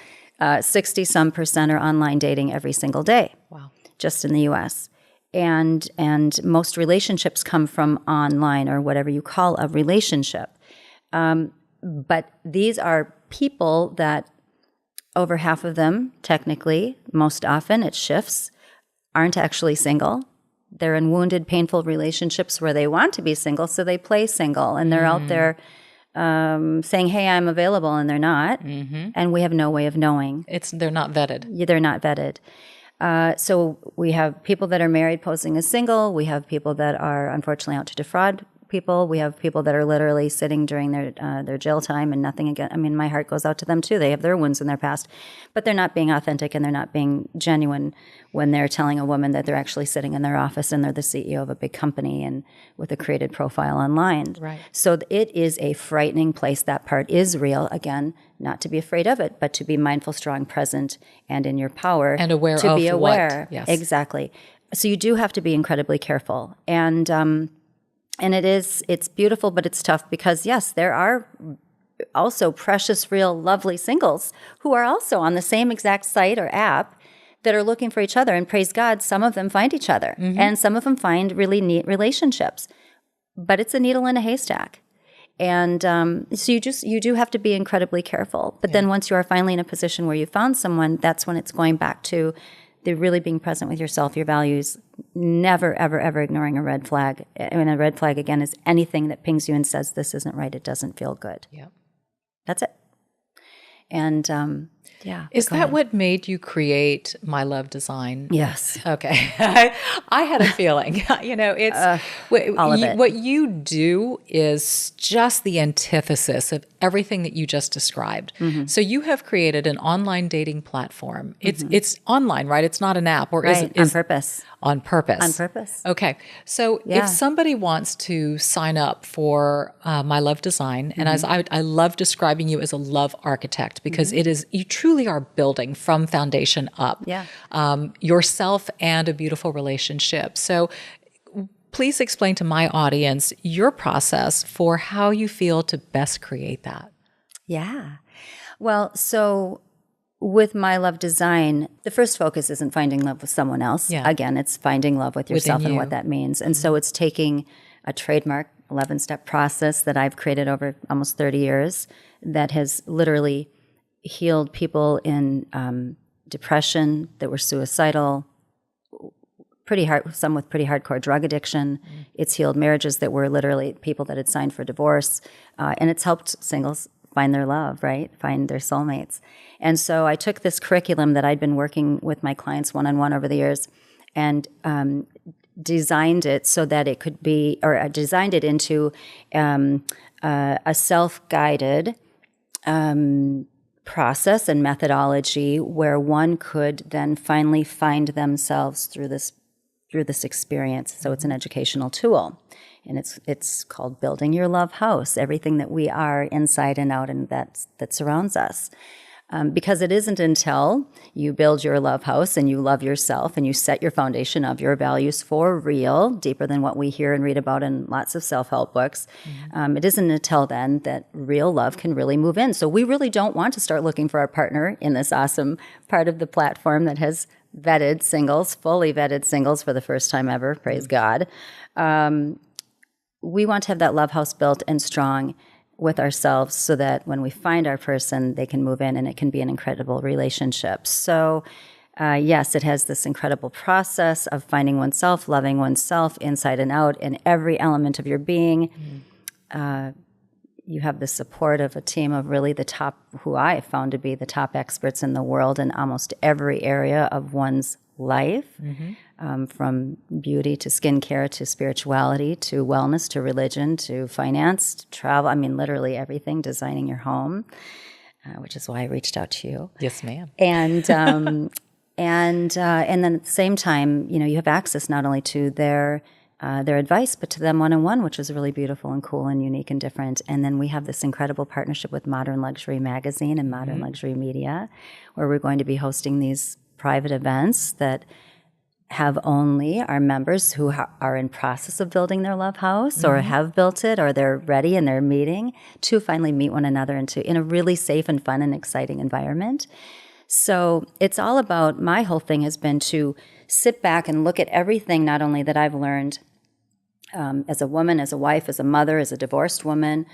60 some percent are online dating every single day. Wow. Just in the US. And most relationships come from online, or whatever you call a relationship. But these are people that over half of them, technically, most often it shifts, aren't actually single. They're in wounded, painful relationships where they want to be single, so they play single, and they're out there saying, hey, I'm available, and they're not. Mm-hmm. And we have no way of knowing. They're not vetted. Yeah, they're not vetted. So we have people that are married posing as single. We have people that are unfortunately out to defraud people. We have people that are literally sitting during their jail time and nothing again. I mean, my heart goes out to them too. They have their wounds in their past, but they're not being authentic and they're not being genuine when they're telling a woman that they're actually sitting in their office and they're the CEO of a big company and with a created profile online. Right. So it is a frightening place. That part is real. Again, not to be afraid of it, but to be mindful, strong, present, and in your power. And aware to of be aware. What? Yes. Exactly. So you do have to be incredibly careful. And it's beautiful, but it's tough because, yes, there are also precious, real, lovely singles who are also on the same exact site or app that are looking for each other. And praise God, some of them find each other. Mm-hmm. And some of them find really neat relationships. But it's a needle in a haystack. And so you do have to be incredibly careful. But then once you are finally in a position where you found someone, that's when it's going back to the really being present with yourself, your values, never, ever, ever ignoring a red flag. And a red flag, again, is anything that pings you and says, this isn't right, it doesn't feel good. Yep. That's it. And Is that what made you create My Love Design? Yes. Okay. I had a feeling. It's all of it. What you do is just the antithesis of everything that you just described. Mm-hmm. So you have created an online dating platform. It's online, right? It's not an app, or right. is on purpose. On purpose. On purpose. Okay. So if somebody wants to sign up for My Love Design, and as I love describing you as a love architect, because it is, you truly are building from foundation up yourself and a beautiful relationship. So please explain to my audience your process for how you feel to best create that. Yeah. Well, so with My Love Design, the first focus isn't finding love with someone else. Yeah. Again, it's finding love with yourself and what that means. And so it's taking a trademark 11-step process that I've created over almost 30 years that has literally healed people in depression that were suicidal, some with pretty hardcore drug addiction. It's healed marriages that were literally people that had signed for divorce. And it's helped singles find their love, right? Find their soulmates. And so I took this curriculum that I'd been working with my clients one-on-one over the years and designed it so that it could be, or I designed it into a self-guided process and methodology where one could then finally find themselves through this experience. So it's an educational tool. And it's called Building Your Love House, everything that we are inside and out and that surrounds us. Because it isn't until you build your love house and you love yourself and you set your foundation of your values for real, deeper than what we hear and read about in lots of self-help books. It isn't until then that real love can really move in. So we really don't want to start looking for our partner in this awesome part of the platform that has vetted singles, fully vetted singles for the first time ever, praise God. We want to have that love house built and strong with ourselves so that when we find our person, they can move in and it can be an incredible relationship. So yes, it has this incredible process of finding oneself, loving oneself inside and out in every element of your being. You have the support of a team of really the top, who I found to be the top experts in the world in almost every area of one's life. From beauty to skincare to spirituality to wellness to religion to finance to travel. I mean, literally everything, designing your home, which is why I reached out to you. Yes, ma'am. And then at the same time, you have access not only to their their advice, but to them one-on-one, which was really beautiful and cool and unique and different. And then we have this incredible partnership with Modern Luxury Magazine and Modern Luxury Media, where we're going to be hosting these private events that have only our members who are in process of building their love house or have built it, or they're ready and they're meeting to finally meet one another in a really safe and fun and exciting environment. So it's all about, my whole thing has been to sit back and look at everything, not only that I've learned as a woman, as a wife, as a mother, as a divorced woman.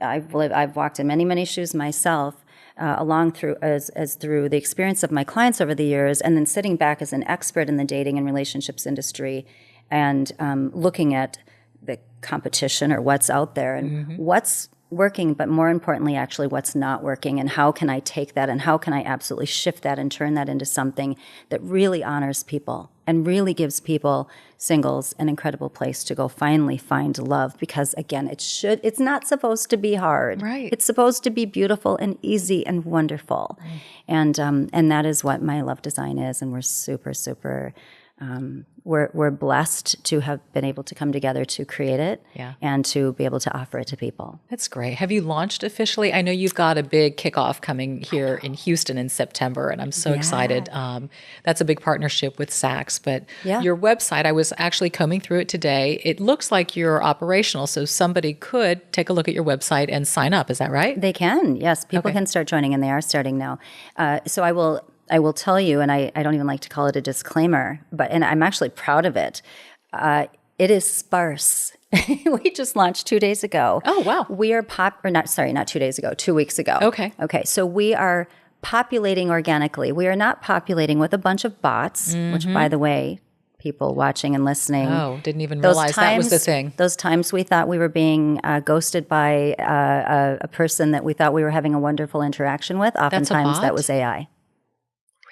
I've walked in many, many shoes myself, through the experience of my clients over the years, and then sitting back as an expert in the dating and relationships industry, and looking at the competition or what's out there and what's working, but more importantly, actually what's not working, and how can I take that and how can I absolutely shift that and turn that into something that really honors people and really gives people, singles, an incredible place to go finally find love. Because again, it's not supposed to be hard. Right. It's supposed to be beautiful and easy and wonderful. And that is what my love design is. And we're super, super, we're blessed to have been able to come together to create it and to be able to offer it to people. That's great. Have you launched officially? I know you've got a big kickoff coming here in Houston in September, and I'm so excited. That's a big partnership with Sachse. But your website, I was actually combing through it today. It looks like you're operational, so somebody could take a look at your website and sign up. Is that right? They can. Yes, people can start joining, and they are starting now. So I will tell you, and I don't even like to call it a disclaimer, and I'm actually proud of it. It is sparse. We just launched 2 days ago. Oh, wow. We are not 2 days ago, 2 weeks ago. Okay. So we are populating organically. We are not populating with a bunch of bots, which, by the way, people watching and listening. Oh, didn't even realize that was the thing. Those times we thought we were being ghosted by a person that we thought we were having a wonderful interaction with, oftentimes that was AI.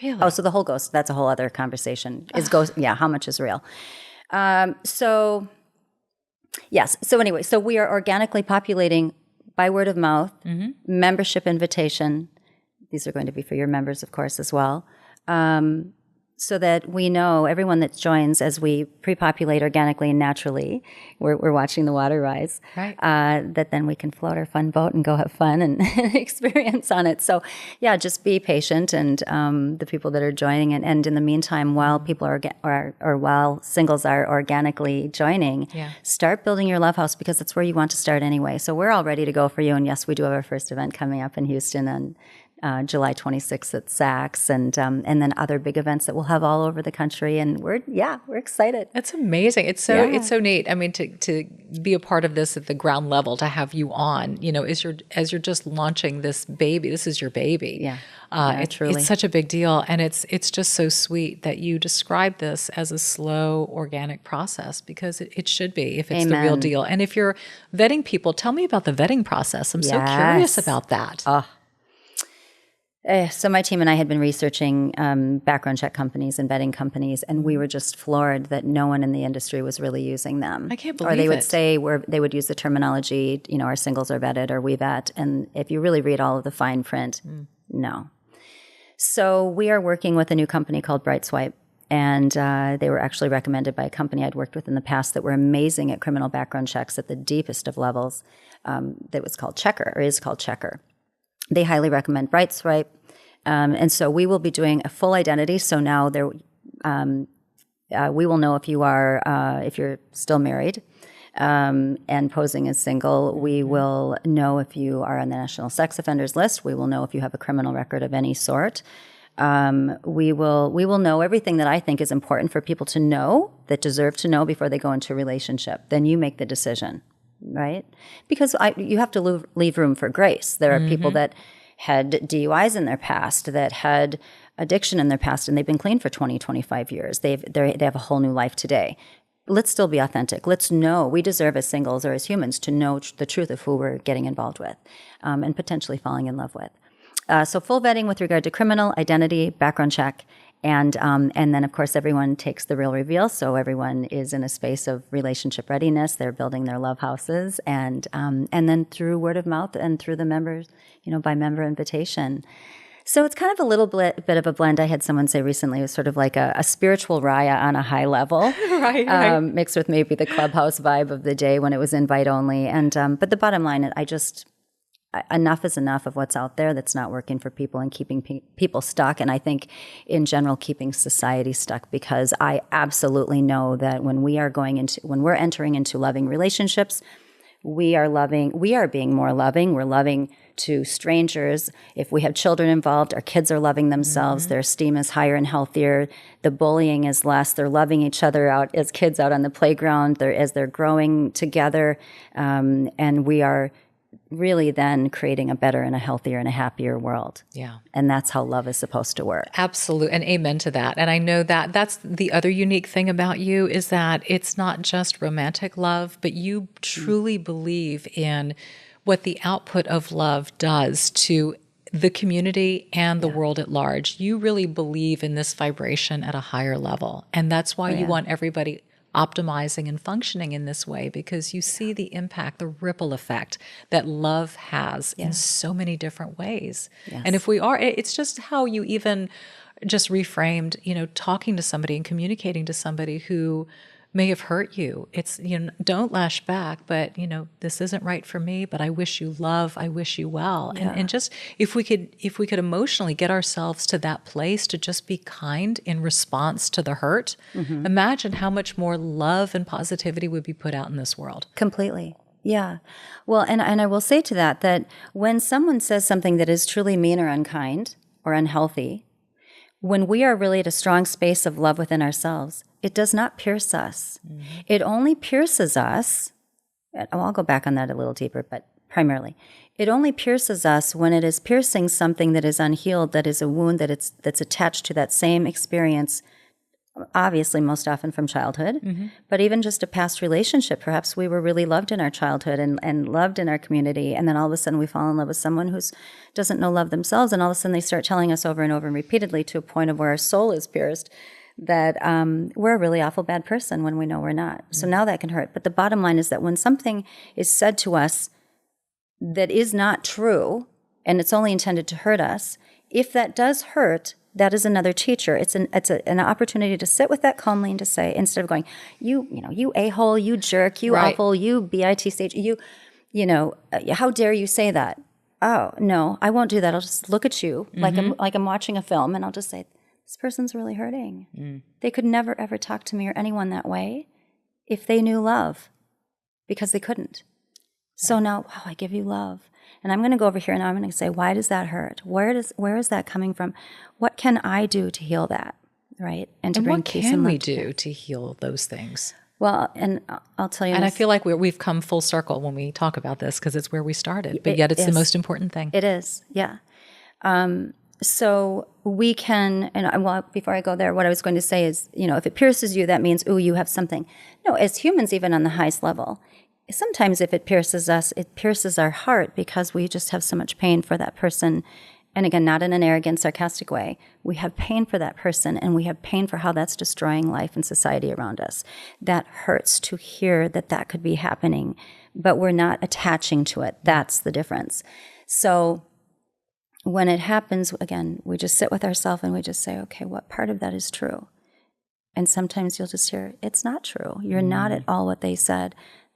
Really? Oh, so the whole ghost, that's a whole other conversation. Is ghost, how much is real? Yes. So anyway, so we are organically populating by word of mouth, membership invitation. These are going to be for your members, of course, as well. So that we know everyone that joins as we pre-populate organically and naturally, we're watching the water rise, right. That then we can float our fun boat and go have fun and experience on it. So just be patient, and the people that are joining, and in the meantime, while people while singles are organically joining, start building your love house, because that's where you want to start anyway. So we're all ready to go for you. And yes, we do have our first event coming up in Houston on July 26th at Sachse, and then other big events that we'll have all over the country, and we're excited. That's amazing. It's so neat. I mean, to be a part of this at the ground level, to have you on, as you're just launching this baby. This is your baby. Truly. It's such a big deal, and it's just so sweet that you describe this as a slow, organic process, because it should be, if it's the real deal. And if you're vetting people, tell me about the vetting process. I'm so curious about that. So my team and I had been researching background check companies and vetting companies, and we were just floored that no one in the industry was really using them. I can't believe it. Or they would say, they would use the terminology, our singles are vetted, or we vet. And if you really read all of the fine print, no. So we are working with a new company called Brightswipe, and they were actually recommended by a company I'd worked with in the past that were amazing at criminal background checks at the deepest of levels. That was called Checker, or is called Checker. They highly recommend Brightswipe. And so we will be doing a full identity. So now we will know if you're still married and posing as single. We will know if you are on the National Sex Offenders List. We will know if you have a criminal record of any sort. We will know everything that I think is important for people to know, that deserve to know before they go into a relationship. Then you make the decision, right? Because you have to leave room for grace. There are people that had DUIs in their past, that had addiction in their past, and they've been clean for 20, 25 years. They have a whole new life today. Let's still be authentic. Let's know. We deserve as singles or as humans to know the truth of who we're getting involved with and potentially falling in love with. So full vetting with regard to criminal, identity, background check, and then, of course, everyone takes the real reveal. So everyone is in a space of relationship readiness. They're building their love houses, and then through word of mouth and through the members, by member invitation. So it's kind of a little bit of a blend. I had someone say recently it was sort of like a spiritual raya on a high level, Right. mixed with maybe the clubhouse vibe of the day when it was invite only. And but the bottom line, enough is enough of what's out there that's not working for people and keeping people stuck. And I think in general, keeping society stuck, because I absolutely know that when we're entering into loving relationships, we are being more loving. We're loving to strangers. If we have children involved, our kids are loving themselves. Their esteem is higher and healthier. The bullying is less. They're loving each other out as kids out on the playground. As they're growing together, and we are really then creating a better and a healthier and a happier world. Yeah. And that's how love is supposed to work. Absolutely. And amen to that. And I know that that's the other unique thing about you is that it's not just romantic love, but you truly believe in what the output of love does to the community and the world at large. You really believe in this vibration at a higher level. And that's why you want everybody optimizing and functioning in this way, because you see the impact, the ripple effect that love has in so many different ways. Yes. And it's just how you even just reframed, talking to somebody and communicating to somebody who may have hurt you. It's, don't lash back, but, this isn't right for me, but I wish you love, I wish you well. And just, if we could emotionally get ourselves to that place to just be kind in response to the hurt, imagine how much more love and positivity would be put out in this world. Completely. Yeah. Well, and I will say to that when someone says something that is truly mean or unkind or unhealthy, when we are really at a strong space of love within ourselves, it does not pierce us. It only pierces us. I'll go back on that a little deeper, but primarily, it only pierces us when it is piercing something that is unhealed, that is a wound that's attached to that same experience, obviously most often from childhood, but even just a past relationship. Perhaps we were really loved in our childhood and loved in our community, and then all of a sudden we fall in love with someone who doesn't know love themselves, and all of a sudden they start telling us over and over and repeatedly to a point of where our soul is pierced that we're a really awful bad person when we know we're not. So now that can hurt. But the bottom line is that when something is said to us that is not true, and it's only intended to hurt us, if that does hurt, that is another teacher. It's an opportunity to sit with that calmly and to say, instead of going, you a-hole, you jerk, you awful, you BIT stage, how dare you say that? Oh, no, I won't do that. I'll just look at you like I'm watching a film, and I'll just say, this person's really hurting. They could never, ever talk to me or anyone that way if they knew love, because they couldn't. So now, I give you love. And I'm going to go over here and I'm going to say, why does that hurt? Where is that coming from? What can I do to heal that, right? And to bring peace and love. What can we do to heal those things? Well, and I'll tell you. And I feel like we've come full circle when we talk about this, because it's where we started, but yet it's the most important thing. It is, yeah. So we can, before I go there, what I was going to say is, if it pierces you, that means, you have something. No, as humans, even on the highest level, sometimes if it pierces us, it pierces our heart because we just have so much pain for that person. And again, not in an arrogant, sarcastic way. We have pain for that person, and we have pain for how that's destroying life and society around us. That hurts to hear that could be happening, but we're not attaching to it. That's the difference. So when it happens, again, we just sit with ourselves and we just say, okay, what part of that is true? And sometimes you'll just hear, it's not true. You're not at all what they said.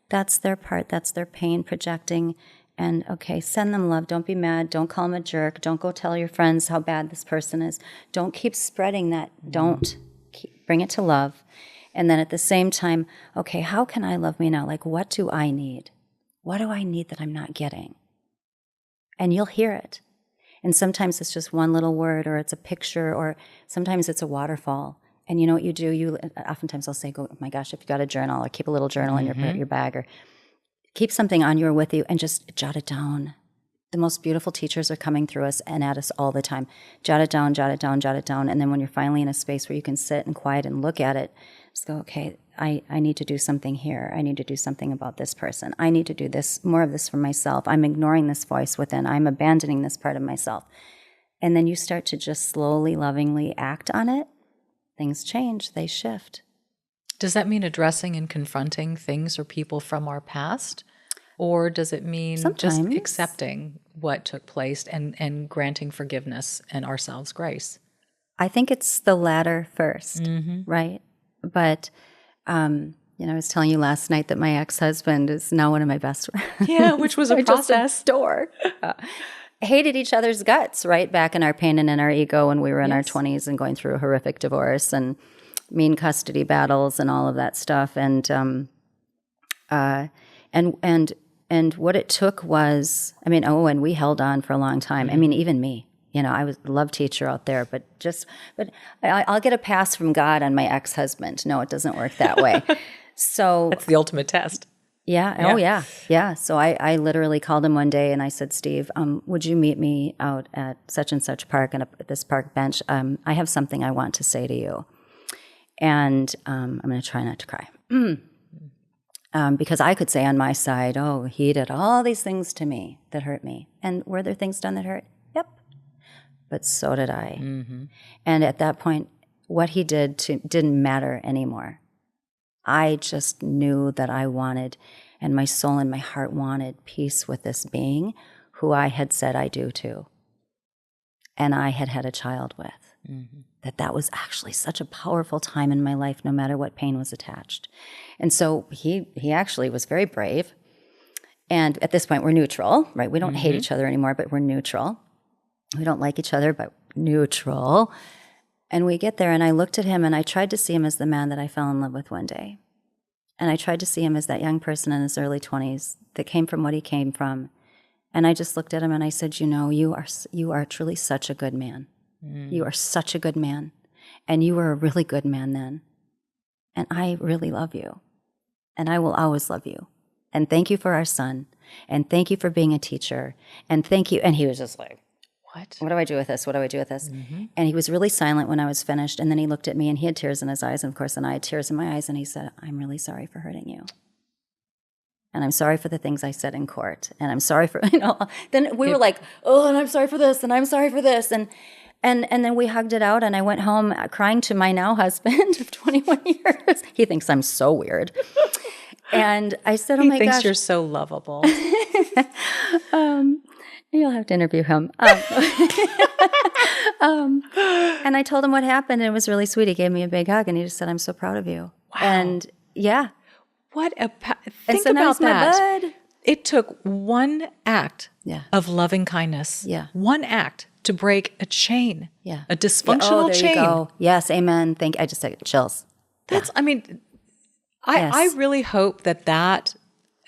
That's their part. That's their pain projecting. And okay, send them love. Don't be mad. Don't call them a jerk. Don't go tell your friends how bad this person is. Don't keep spreading that. Don't. Bring it to love. And then at the same time, okay, how can I love me now? Like, what do I need? What do I need that I'm not getting? And you'll hear it. And sometimes it's just one little word, or it's a picture, or sometimes it's a waterfall. And you know what you do? Oftentimes I'll say, "Go, oh my gosh, if you got a journal, or keep a little journal in your bag, or keep something on you with you, and just jot it down." The most beautiful teachers are coming through us and at us all the time. Jot it down, jot it down, jot it down. And then when you're finally in a space where you can sit and quiet and look at it, just go, okay, I need to do something here. I need to do something about this person. I need to do this, more of this for myself. I'm ignoring this voice within. I'm abandoning this part of myself. And then you start to just slowly, lovingly act on it. Things change. They shift. Does that mean addressing and confronting things or people from our past? or does it mean just Sometimes. accepting what took place and granting forgiveness and ourselves grace? I think it's the latter first, right? But, I was telling you last night that my ex-husband is now one of my best friends. Yeah, which was a I just process. adore. Hated each other's guts, right? Back in our pain and in our ego when we were in our 20s and going through a horrific divorce and mean custody battles and all of that stuff. And what it took was, and we held on for a long time. Even me. I was a love teacher out there, but I'll get a pass from God on my ex-husband. No, it doesn't work that way. So that's the ultimate test. Yeah. Oh, yeah. Yeah. So I literally called him one day and I said, Steve, would you meet me out at such and such park and at this park bench? I have something I want to say to you. And I'm going to try not to cry. Because I could say on my side, oh, he did all these things to me that hurt me. And were there things done that hurt? Yep. But so did I. Mm-hmm. And at that point, what he did didn't matter anymore. I just knew that I wanted, and my soul and my heart wanted peace with this being who I had said I do to. And I had had a child with. Mm-hmm. That was actually such a powerful time in my life, no matter what pain was attached. And so he actually was very brave. And at this point, we're neutral, right? We don't hate each other anymore, but we're neutral. We don't like each other, but neutral. And we get there, and I looked at him, and I tried to see him as the man that I fell in love with one day. And I tried to see him as that young person in his early 20s that came from what he came from. And I just looked at him, and I said, you are truly such a good man. You are such a good man. And you were a really good man then. And I really love you. And I will always love you. And thank you for our son. And thank you for being a teacher. And thank you. And he was just like, what do I do with this? What do I do with this? Mm-hmm. And he was really silent when I was finished. And then he looked at me and he had tears in his eyes. And of course, then I had tears in my eyes. And he said, I'm really sorry for hurting you. And I'm sorry for the things I said in court. And I'm sorry for, then we were like, oh, and I'm sorry for this. And I'm sorry for this. And then we hugged it out. And I went home crying to my now husband of 21 years. He thinks I'm so weird. And I said, oh my gosh. He thinks you're so lovable. You'll have to interview him. And I told him what happened, and it was really sweet. He gave me a big hug, and he just said, I'm so proud of you. Wow. And yeah. What a think about that. It took one act of loving kindness. Yeah. One act to break a chain. Yeah. A dysfunctional there chain. You go. Yes, amen. I just said chills. That's, I really hope that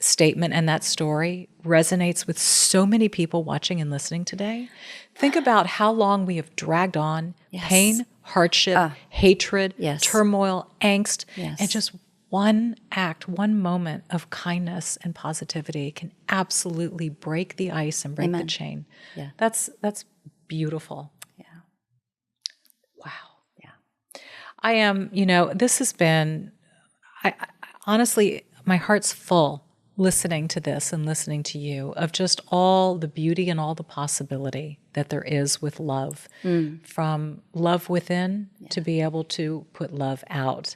statement and that story resonates with so many people watching and listening today. Think about how long we have dragged on pain, hardship, hatred, turmoil, angst, and just one act, one moment of kindness and positivity can absolutely break the ice and break the chain. Yeah. That's beautiful. Yeah. Wow. Yeah. I am, this has been, I honestly, my heart's full listening to this and listening to you of just all the beauty and all the possibility that there is with love, from love within to be able to put love out.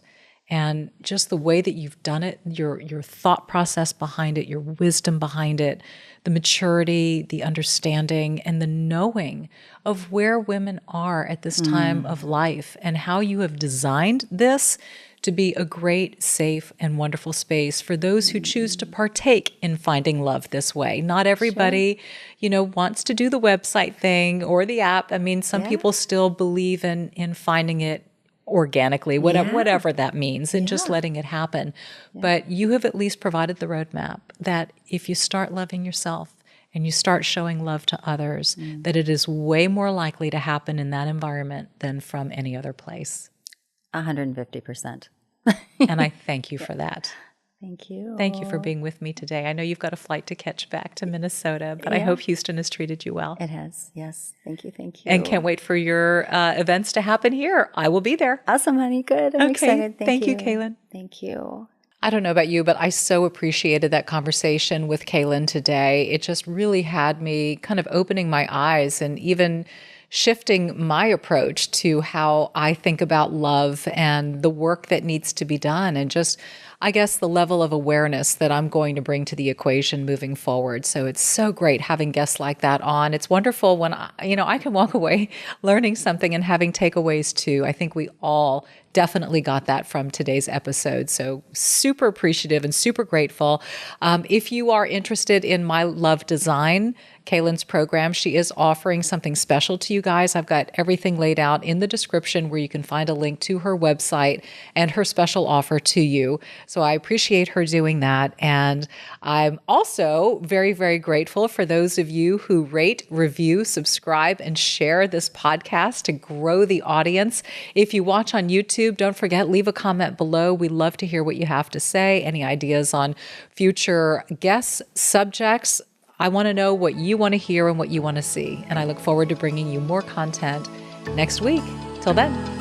And just the way that you've done it, your thought process behind it, your wisdom behind it, the maturity, the understanding, and the knowing of where women are at this time of life and how you have designed this to be a great, safe, and wonderful space for those who choose to partake in finding love this way. Not everybody, wants to do the website thing or the app. Some people still believe in finding it organically, whatever that means, and just letting it happen. Yeah. But you have at least provided the roadmap that if you start loving yourself and you start showing love to others, that it is way more likely to happen in that environment than from any other place. 150%. And I thank you for that. Thank you. Thank you for being with me today. I know you've got a flight to catch back to Minnesota, but I hope Houston has treated you well. It has, yes. Thank you. And can't wait for your events to happen here. I will be there. Awesome, honey. Good. I'm excited. Thank you, Kailen. Thank you. I don't know about you, but I so appreciated that conversation with Kailen today. It just really had me kind of opening my eyes and even shifting my approach to how I think about love and the work that needs to be done. And just, I guess, the level of awareness that I'm going to bring to the equation moving forward. So it's so great having guests like that on. It's wonderful when I can walk away learning something and having takeaways too. I think we all definitely got that from today's episode. So super appreciative and super grateful. If you are interested in My Love Design, Kailen's program, she is offering something special to you guys. I've got everything laid out in the description where you can find a link to her website and her special offer to you. So I appreciate her doing that. And I'm also very, very grateful for those of you who rate, review, subscribe, and share this podcast to grow the audience. If you watch on YouTube, don't forget, leave a comment below. We love to hear what you have to say, any ideas on future guests, subjects. I want to know what you want to hear and what you want to see. And I look forward to bringing you more content next week. Till then.